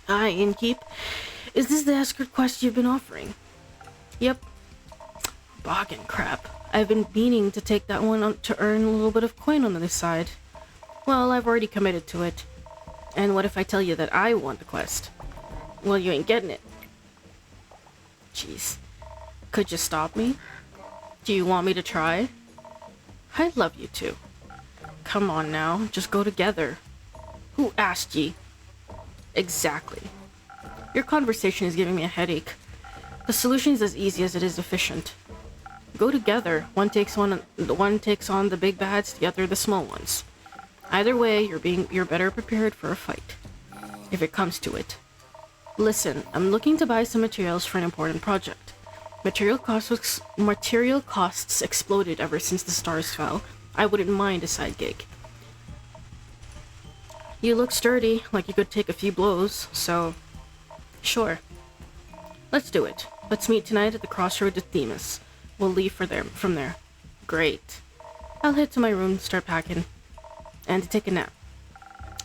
Aye, innkeep. Is this the escort quest you've been offering? Yep. Boggin' crap. I've been meaning to take that one on to earn a little bit of coin on the other side. Well, I've already committed to it. And what if I tell you that I want the quest? Well, you ain't getting it. Jeez. Could you stop me? Do you want me to try? I love you too. Come on now, just go together. Who asked ye? Exactly. Your conversation is giving me a headache. The solution is as easy as it is efficient. Go together. One takes on the big bads, the other the small ones. Either way, you're better prepared for a fight. If it comes to it. Listen, I'm looking to buy some materials for an important project. Material costs exploded ever since the stars fell. I wouldn't mind a side gig. You look sturdy, like you could take a few blows, so... Sure. Let's do it. Let's meet tonight at the crossroad to Themis. We'll leave from there. Great. I'll head to my room and start packing. And to take a nap.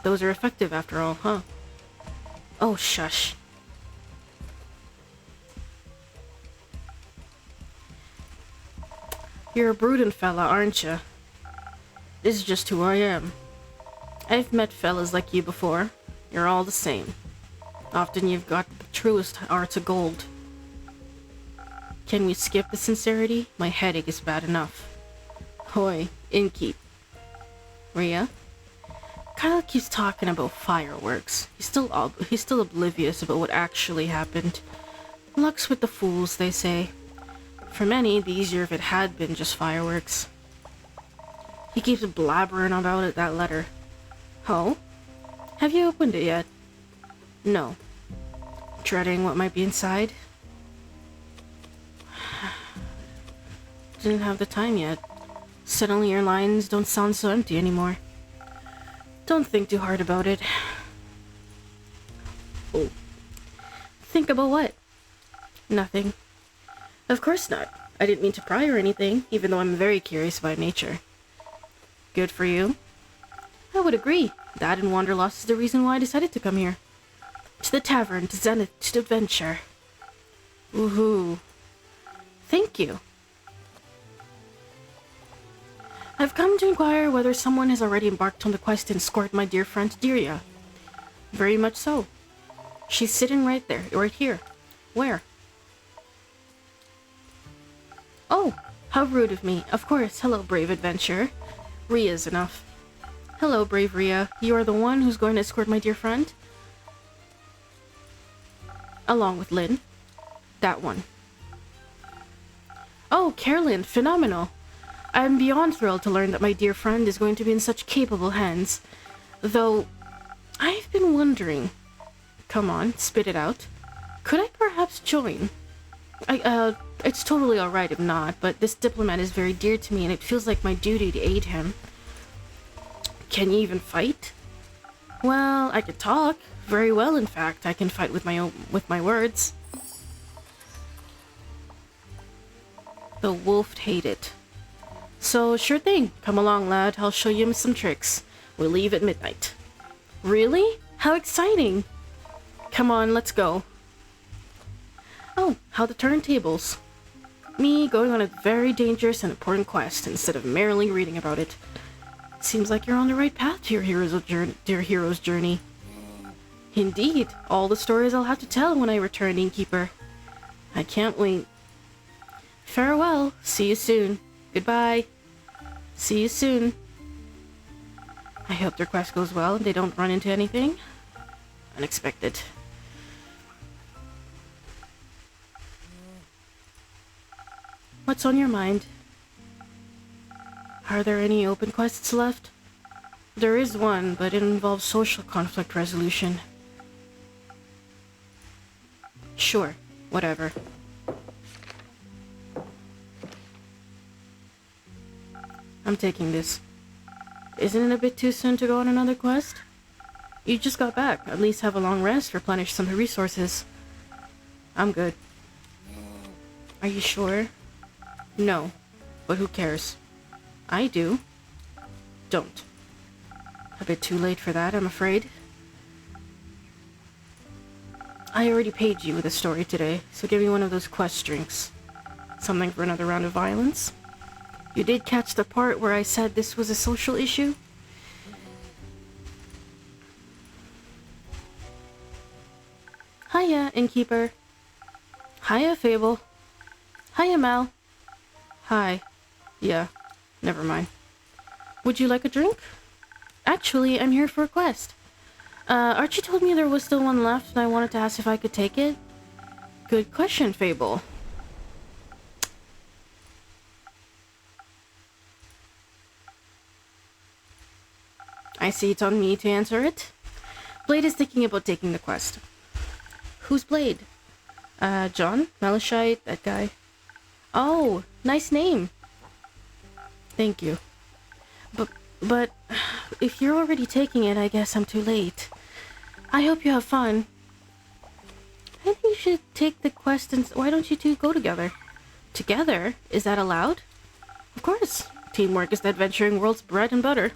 Those are effective after all, huh? Oh, shush. You're a brooding fella, aren't you? This is just who I am. I've met fellas like you before. You're all the same. Often you've got the truest hearts of gold. Can we skip the sincerity? My headache is bad enough. Hoi, innkeep. Rhea? Kyle keeps talking about fireworks. He's still oblivious about what actually happened. Luck's with the fools, they say. For many, it'd be easier if it had been just fireworks. He keeps blabbering about it, that letter. Oh? Have you opened it yet? No. Dreading what might be inside? didn't have the time yet. Suddenly your lines don't sound so empty anymore. Don't think too hard about it. Oh. Think about what? Nothing. Of course not. I didn't mean to pry or anything, even though I'm very curious by nature. Good for you. I would agree. That and Wanderlust is the reason why I decided to come here. To the tavern, to Zenith, to adventure. Woohoo. Thank you. I've come to inquire whether someone has already embarked on the quest to escort my dear friend Diria. Very much so. She's sitting right there, right here. Where? Oh, how rude of me. Of course, hello, brave adventurer. Ria's enough. Hello, brave Ria. You are the one who's going to escort my dear friend? Along with Lynn. That one. Oh, Carolyn, phenomenal. I'm beyond thrilled to learn that my dear friend is going to be in such capable hands. Though, I've been wondering... Come on, spit it out. Could I perhaps join? It's totally alright if not, but this diplomat is very dear to me and it feels like my duty to aid him. Can you even fight? Well, I could talk. Very well, in fact. I can fight with my words. The wolf hate it. So, sure thing. Come along, lad. I'll show you some tricks. We'll leave at midnight. Really? How exciting! Come on, let's go. Oh, how the turntables. Me going on a very dangerous and important quest instead of merely reading about it. Seems like you're on the right path to your hero's journey. Indeed, all the stories I'll have to tell when I return, innkeeper. I can't wait. Farewell. See you soon. Goodbye. See you soon. I hope their quest goes well and they don't run into anything unexpected. What's on your mind? Are there any open quests left? There is one, but it involves social conflict resolution. Sure, whatever. I'm taking this. Isn't it a bit too soon to go on another quest? You just got back. At least have a long rest, replenish some resources. I'm good. Are you sure? No, but who cares? I do. Don't. A bit too late for that, I'm afraid. I already paid you with a story today, so give me one of those quest drinks. Something for another round of violence? You did catch the part where I said this was a social issue? Hiya, innkeeper. Hiya, Fable. Hiya, Mal. Hi. Yeah, never mind. Would you like a drink? Actually, I'm here for a quest. Archie told me there was still one left and I wanted to ask if I could take it. Good question, Fable. I see it's on me to answer it. Blade is thinking about taking the quest. Who's Blade? John? Malachite? That guy? Oh, nice name. Thank you. But if you're already taking it, I guess I'm too late. I hope you have fun. I think you should take the quest and... Why don't you two go together? Together? Is that allowed? Of course. Teamwork is the adventuring world's bread and butter.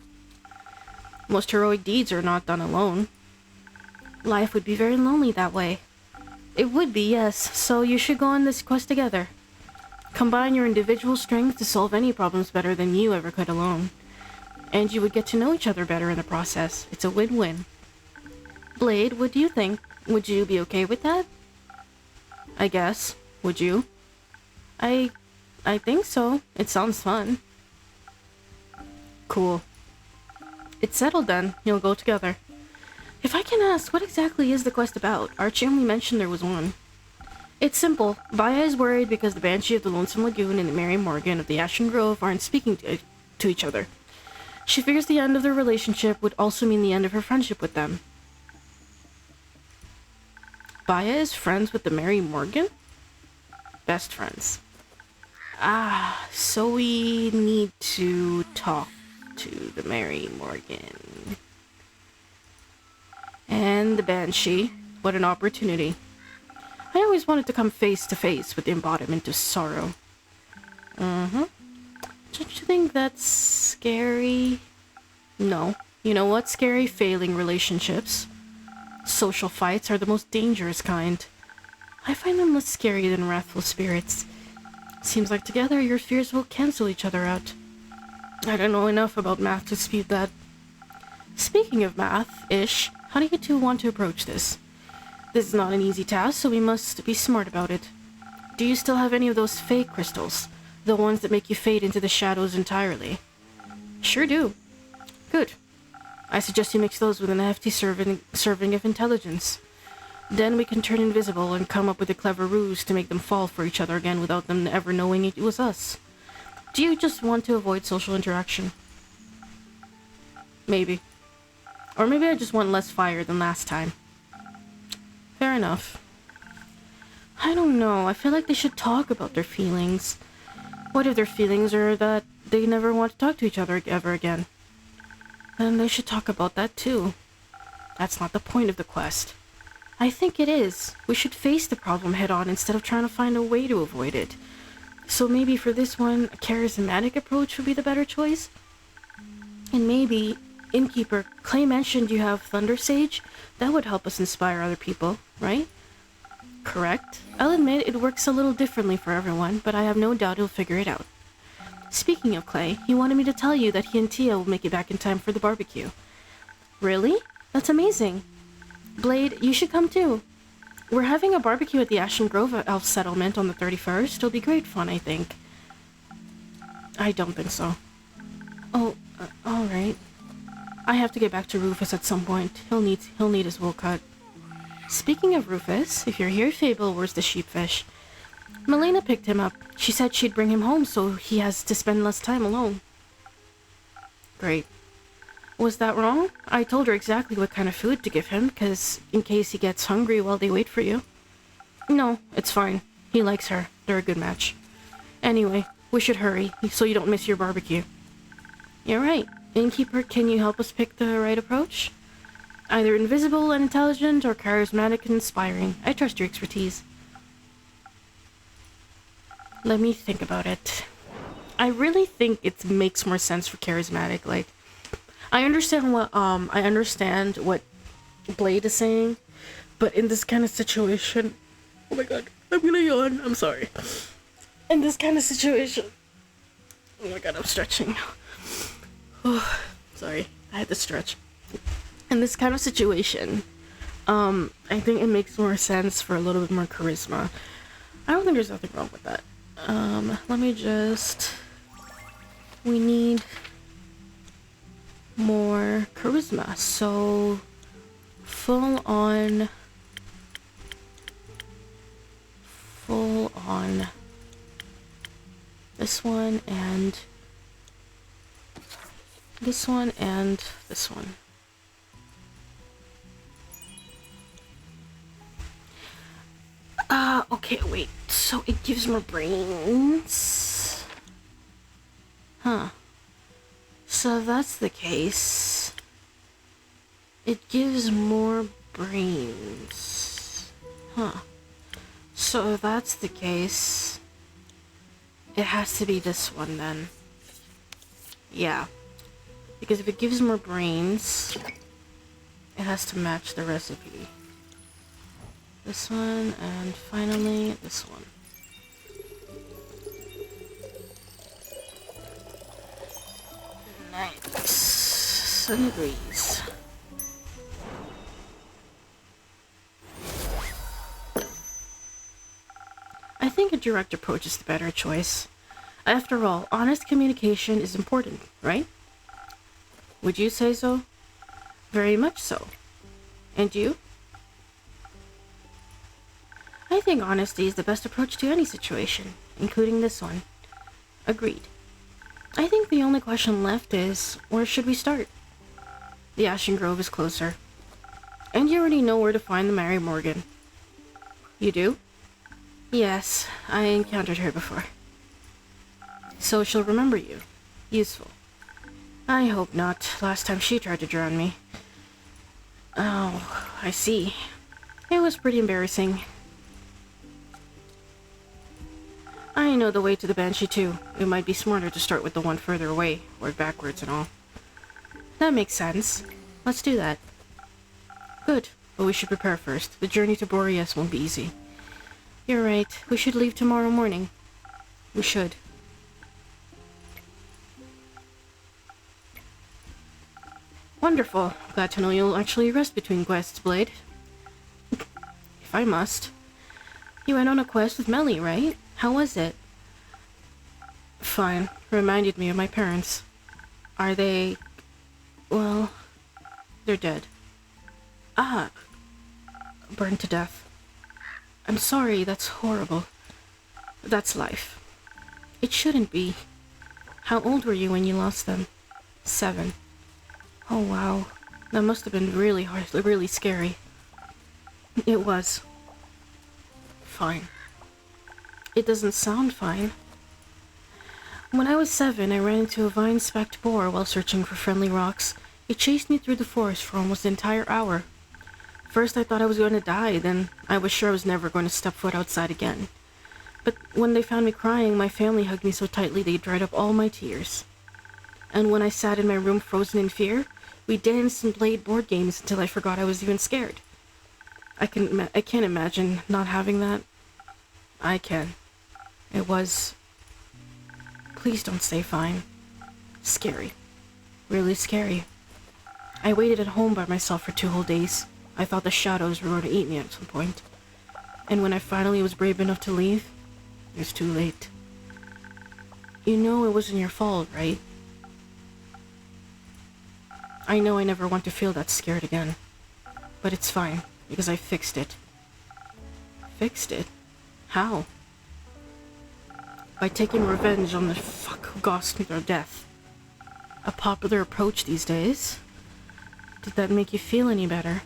Most heroic deeds are not done alone. Life would be very lonely that way. It would be, yes. So you should go on this quest together. Combine your individual strength to solve any problems better than you ever could alone. And you would get to know each other better in the process. It's a win-win. Blade, what do you think? Would you be okay with that? I guess. Would you? I think so. It sounds fun. Cool. It's settled then. You'll go together. If I can ask, what exactly is the quest about? Archie only mentioned there was one. It's simple. Baya is worried because the Banshee of the Lonesome Lagoon and the Mary Morgan of the Ashen Grove aren't speaking to each other. She figures the end of their relationship would also mean the end of her friendship with them. Baya is friends with the Mary Morgan? Best friends. So we need to talk to the Mary Morgan. And the Banshee. What an opportunity. I always wanted to come face to face with the embodiment of sorrow. Don't you think that's scary? No. You know what's scary? Failing relationships. Social fights are the most dangerous kind. I find them less scary than wrathful spirits. Seems like together your fears will cancel each other out. I don't know enough about math to dispute that. Speaking of math-ish, how do you two want to approach this? This is not an easy task, so we must be smart about it. Do you still have any of those fake crystals? The ones that make you fade into the shadows entirely? Sure do. Good. I suggest you mix those with an hefty serving of intelligence. Then we can turn invisible and come up with a clever ruse to make them fall for each other again without them ever knowing it was us. Do you just want to avoid social interaction? Maybe. Or maybe I just want less fire than last time. Fair enough. I don't know. I feel like they should talk about their feelings. What if their feelings are that they never want to talk to each other ever again? Then they should talk about that too. That's not the point of the quest. I think it is. We should face the problem head on instead of trying to find a way to avoid it. So maybe for this one, a charismatic approach would be the better choice? And maybe, Innkeeper, Clay mentioned you have Thunder Sage. That would help us inspire other people, right? Correct. I'll admit it works a little differently for everyone, but I have no doubt he'll figure it out. Speaking of Clay, he wanted me to tell you that he and Tia will make it back in time for the barbecue. Really? That's amazing. Blade, you should come too. We're having a barbecue at the Ashen Grove Elf Settlement on the 31st. It'll be great fun, I think. I don't think so. Oh, alright. I have to get back to Rufus at some point. He'll need his wool cut. Speaking of Rufus, if you're here, Fable, where's the sheepfish? Melina picked him up. She said she'd bring him home so he has to spend less time alone. Great. Was that wrong? I told her exactly what kind of food to give him, in case he gets hungry while they wait for you. No, it's fine. He likes her. They're a good match. Anyway, we should hurry, so you don't miss your barbecue. You're right. Innkeeper, can you help us pick the right approach? Either invisible and intelligent, or charismatic and inspiring. I trust your expertise. Let me think about it. I really think it makes more sense for charismatic, like... I understand what Blade is saying, but in this kind of situation... Oh my god, I'm gonna yawn, I'm sorry. In this kind of situation... Oh my god, I'm stretching. Oh, sorry, I had to stretch. In this kind of situation, I think it makes more sense for a little bit more charisma. I don't think there's nothing wrong with that. Let me just... We need more charisma, so full on this one and this one and this one. Okay, wait, so it gives more brains? Huh. So that's the case. It gives more brains. Huh. So if that's the case, it has to be this one then. Yeah. Because if it gives more brains, it has to match the recipe. This one, and finally this one. Nice. 7 degrees. I think a direct approach is the better choice. After all, honest communication is important, right? Would you say so? Very much so. And you? I think honesty is the best approach to any situation, including this one. Agreed. I think the only question left is, where should we start? The Ashen Grove is closer. And you already know where to find the Mary Morgan. You do? Yes, I encountered her before. So she'll remember you. Useful. I hope not. Last time she tried to drown me. Oh, I see. It was pretty embarrassing. I know the way to the Banshee too. It might be smarter to start with the one further away, work backwards and all. That makes sense. Let's do that. Good, but we should prepare first. The journey to Boreas won't be easy. You're right. We should leave tomorrow morning. We should. Wonderful. Glad to know you'll actually rest between quests, Blade. If I must. You went on a quest with Melly, right? How was it? Fine. Reminded me of my parents. Are they... well... they're dead. Ah. Burned to death. I'm sorry, that's horrible. That's life. It shouldn't be. How old were you when you lost them? 7. Oh wow. That must have been really hard, really scary. It was. Fine. It doesn't sound fine. When I was 7, I ran into a vine-specked boar while searching for friendly rocks. It chased me through the forest for almost an entire hour. First I thought I was going to die, then I was sure I was never going to step foot outside again. But when they found me crying, my family hugged me so tightly they dried up all my tears. And when I sat in my room frozen in fear, we danced and played board games until I forgot I was even scared. I can't imagine not having that. I can. It was... please don't say fine. Scary. Really scary. I waited at home by myself for 2 whole days. I thought the shadows were going to eat me at some point. And when I finally was brave enough to leave, it was too late. You know it wasn't your fault, right? I know I never want to feel that scared again. But it's fine, because I fixed it. Fixed it? How? By taking revenge on the fuck who caused me their death. A popular approach these days. Did that make you feel any better?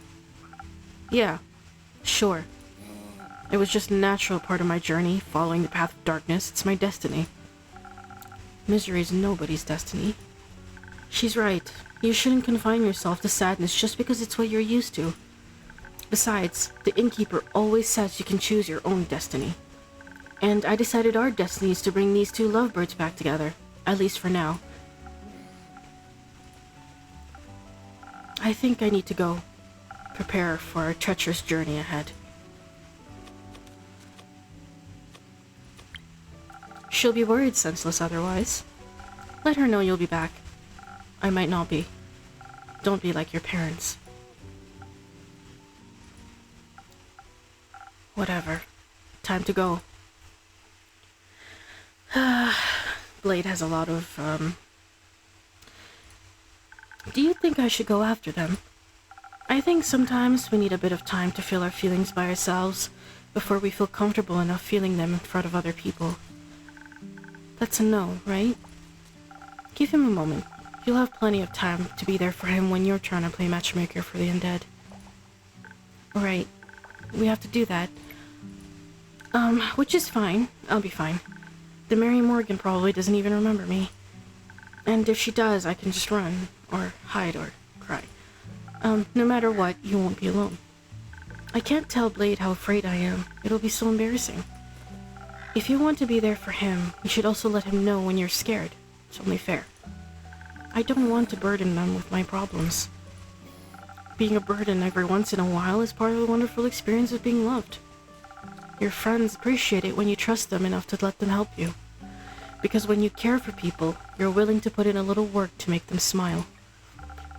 Yeah, sure. It was just a natural part of my journey, following the path of darkness. It's my destiny. Misery is nobody's destiny. She's right. You shouldn't confine yourself to sadness just because it's what you're used to. Besides, the innkeeper always says you can choose your own destiny. And I decided our destiny is to bring these 2 lovebirds back together, at least for now. I think I need to go. Prepare for a treacherous journey ahead. She'll be worried senseless otherwise. Let her know you'll be back. I might not be. Don't be like your parents. Whatever. Time to go. Blade has a lot of, Do you think I should go after them? I think sometimes we need a bit of time to feel our feelings by ourselves before we feel comfortable enough feeling them in front of other people. That's a no, right? Give him a moment. You'll have plenty of time to be there for him when you're trying to play matchmaker for the undead. Right. We have to do that. Which is fine. I'll be fine. The Mary Morgan probably doesn't even remember me. And if she does, I can just run, or hide, or cry. No matter what, you won't be alone. I can't tell Blade how afraid I am. It'll be so embarrassing. If you want to be there for him, you should also let him know when you're scared. It's only fair. I don't want to burden them with my problems. Being a burden every once in a while is part of the wonderful experience of being loved. Your friends appreciate it when you trust them enough to let them help you. Because when you care for people, you're willing to put in a little work to make them smile.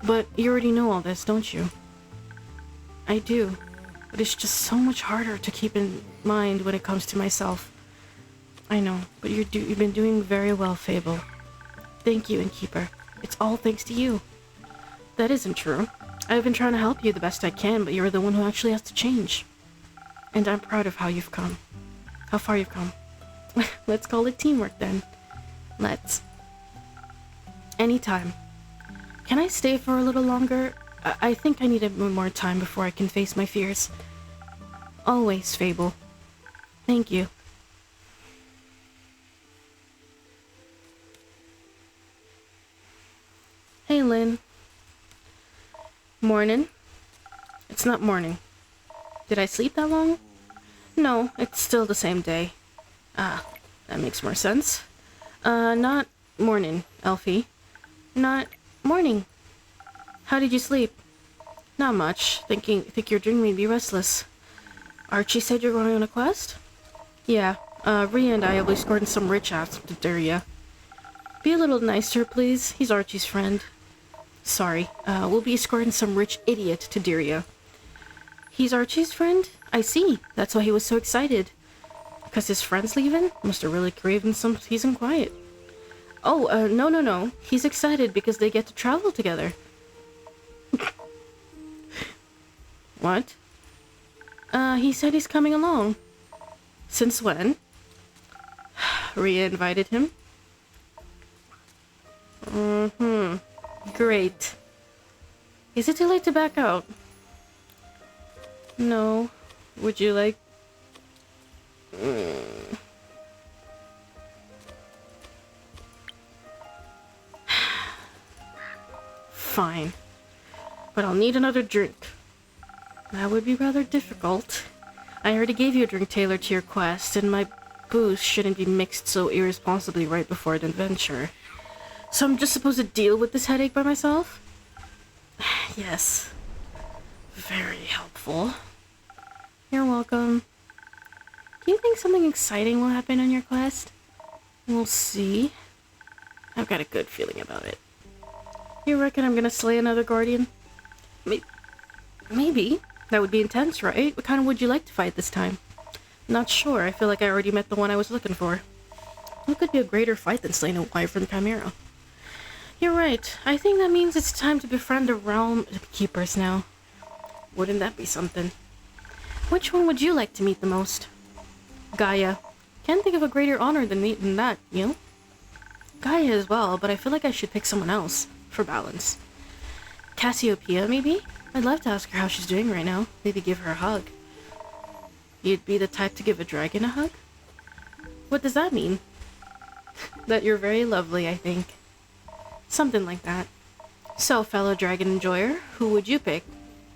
But you already know all this, don't you? I do, but it's just so much harder to keep in mind when it comes to myself. I know, but you've been doing very well, Fable. Thank you, Innkeeper. It's all thanks to you. That isn't true. I've been trying to help you the best I can, but you're the one who actually has to change. And I'm proud of how you've come. How far you've come. Let's call it teamwork then. Let's. Anytime. Can I stay for a little longer? I think I need a bit more time before I can face my fears. Always, Fable. Thank you. Lynn. Morning. It's not morning. Did I sleep that long? No, it's still the same day. Ah, that makes more sense. Not morning, Elfie. Not morning. How did you sleep? Not much. Think your dream made me restless. Archie said you're going on a quest? Yeah, Rhea and I will be escorting some rich ass to Duria. Be a little nicer, please. He's Archie's friend. Sorry, we'll be escorting some rich idiot to Duria. He's Archie's friend? I see. That's why he was so excited. Because his friend's leaving? Must have really craved some peace and quiet. Oh, no. He's excited because they get to travel together. What? He said he's coming along. Since when? Rhea invited him. Great. Is it too late to back out? No. Would you like... Fine. But I'll need another drink. That would be rather difficult. I already gave you a drink tailored to your quest, and my booze shouldn't be mixed so irresponsibly right before an adventure. So I'm just supposed to deal with this headache by myself? Yes. Very helpful. You're welcome. Do you think something exciting will happen on your quest? We'll see. I've got a good feeling about it. You reckon I'm gonna slay another guardian? Maybe. That would be intense, right? What kind would you like to fight this time? Not sure. I feel like I already met the one I was looking for. What could be a greater fight than slaying a wyvern chimera? You're right. I think that means it's time to befriend the realm keepers now. Wouldn't that be something? Which one would you like to meet the most? Gaia. Can't think of a greater honor than that, you know? Gaia as well, but I feel like I should pick someone else, for balance. Cassiopeia, maybe? I'd love to ask her how she's doing right now. Maybe give her a hug. You'd be the type to give a dragon a hug? What does that mean? That you're very lovely, I think. Something like that. So, fellow dragon enjoyer, who would you pick?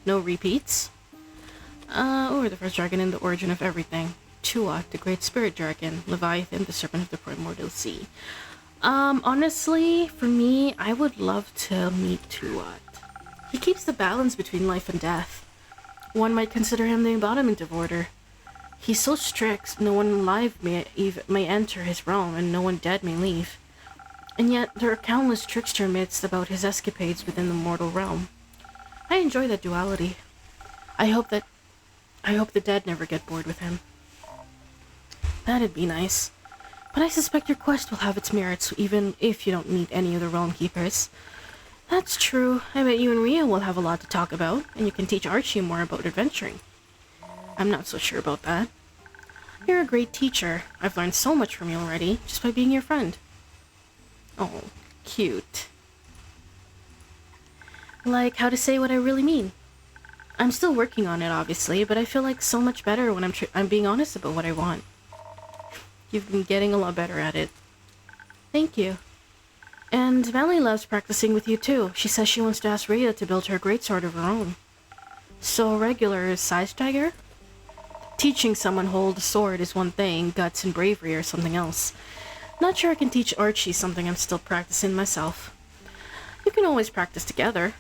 No repeats? Or the first dragon in the origin of everything. Tuat, the great spirit dragon. Leviathan, the serpent of the primordial sea. Honestly, for me, I would love to meet Tuat. He keeps the balance between life and death. One might consider him the embodiment of order. He's so strict, no one alive may enter his realm, and no one dead may leave. And yet, there are countless trickster myths about his escapades within the mortal realm. I enjoy that duality. I hope the dead never get bored with him. That'd be nice. But I suspect your quest will have its merits, even if you don't meet any of the realm keepers. That's true. I bet you and Rhea will have a lot to talk about, and you can teach Archie more about adventuring. I'm not so sure about that. You're a great teacher. I've learned so much from you already, just by being your friend. Oh, cute. Like how to say what I really mean. I'm still working on it, obviously, but I feel like so much better when I'm being honest about what I want. You've been getting a lot better at it. Thank you. And Melly loves practicing with you too. She says she wants to ask Rhea to build her greatsword of her own. So regular is size dagger? Teaching someone hold a sword is one thing, guts and bravery are something else. Not sure I can teach Archie something I'm still practicing myself. You can always practice together.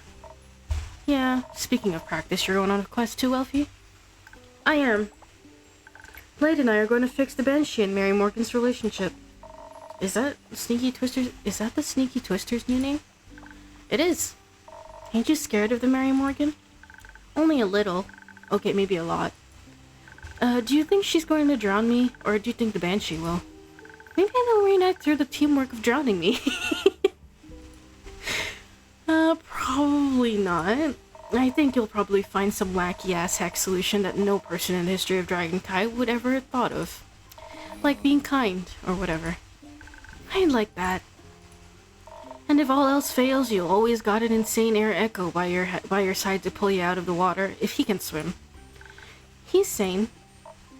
Yeah, speaking of practice, you're going on a quest too, Elfie? I am. Blade and I are going to fix the Banshee and Mary Morgan's relationship. Is that the Sneaky Twister's new name? It is. Ain't you scared of the Mary Morgan? Only a little. Okay, maybe a lot. Do you think she's going to drown me, or do you think the Banshee will? Maybe they'll reenact through the teamwork of drowning me. Probably not. I think you'll probably find some wacky-ass hack solution that no person in the history of Dragonkai would ever have thought of. Like being kind, or whatever. I'd like that. And if all else fails, you'll always got an insane air echo by your side to pull you out of the water, if he can swim. He's sane.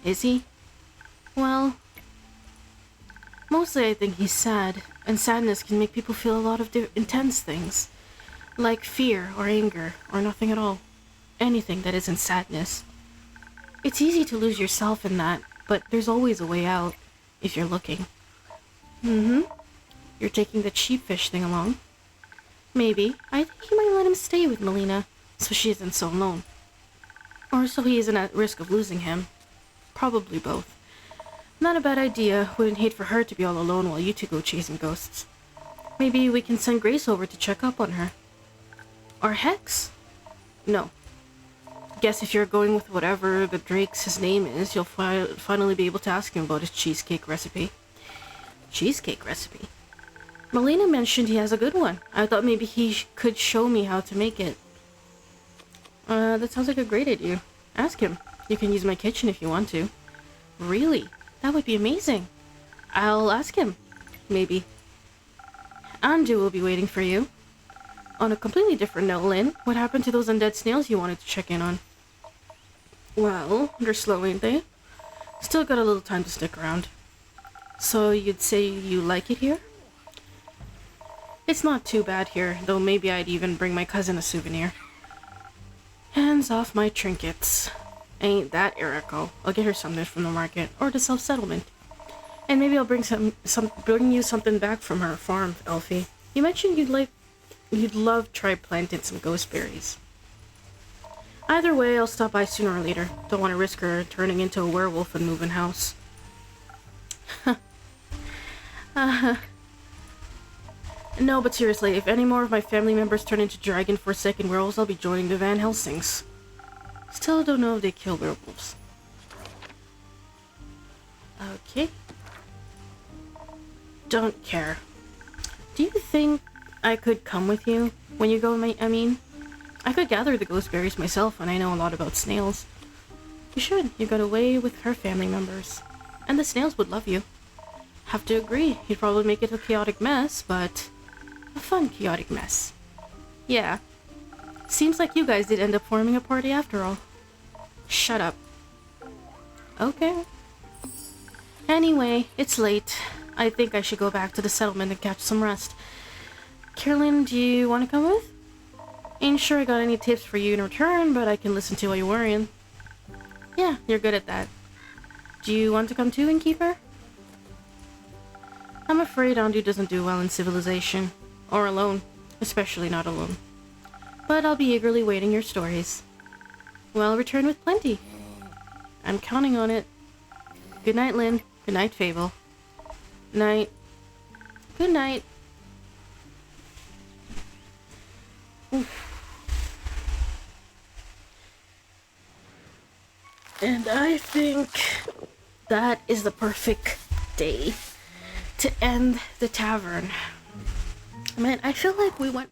Is he? Well, mostly I think he's sad, and sadness can make people feel a lot of intense things. Like fear or anger or nothing at all. Anything that isn't sadness. It's easy to lose yourself in that, but there's always a way out, if you're looking. Mm-hmm. You're taking the cheap fish thing along. Maybe. I think you might let him stay with Melina, so she isn't so alone. Or so he isn't at risk of losing him. Probably both. Not a bad idea. Wouldn't hate for her to be all alone while you two go chasing ghosts. Maybe we can send Grace over to check up on her. Or Hex? No. Guess if you're going with whatever the Drake's his name is, you'll finally be able to ask him about his cheesecake recipe. Cheesecake recipe? Melina mentioned he has a good one. I thought maybe he could show me how to make it. That sounds like a great idea. Ask him. You can use my kitchen if you want to. Really? That would be amazing. I'll ask him. Maybe. Anju will be waiting for you. On a completely different note, Lynn, what happened to those undead snails you wanted to check in on? Well, they're slow, ain't they? Still got a little time to stick around. So you'd say you like it here? It's not too bad here, though maybe I'd even bring my cousin a souvenir. Hands off my trinkets. Ain't that Eriko. I'll get her something from the market, or the self-settlement. And maybe I'll bring bring you something back from her farm, Elfie. You mentioned you'd love try planting some ghost berries. Either way, I'll stop by sooner or later. Don't want to risk her turning into a werewolf and moving house. No, but seriously, if any more of my family members turn into dragon-forsaken werewolves, I'll be joining the Van Helsings. Still don't know if they kill werewolves. Okay. Don't care. Do you think I could come with you when you go, I mean? I could gather the ghost berries myself, and I know a lot about snails. You should. You got away with her family members. And the snails would love you. Have to agree. You'd probably make it a chaotic mess, but a fun chaotic mess. Yeah. Seems like you guys did end up forming a party after all. Shut up. Okay. Anyway, it's late. I think I should go back to the settlement and catch some rest. Carolyn, do you want to come with? Ain't sure I got any tips for you in return, but I can listen to while you're worrying. Yeah, you're good at that. Do you want to come too, Innkeeper? I'm afraid Andu doesn't do well in civilization. Or alone. Especially not alone. But I'll be eagerly waiting your stories. Well, return with plenty. I'm counting on it. Good night, Lynn. Good night, Fable. Night. Good night. Oof. And I think that is the perfect day to end the tavern. Man, I feel like we went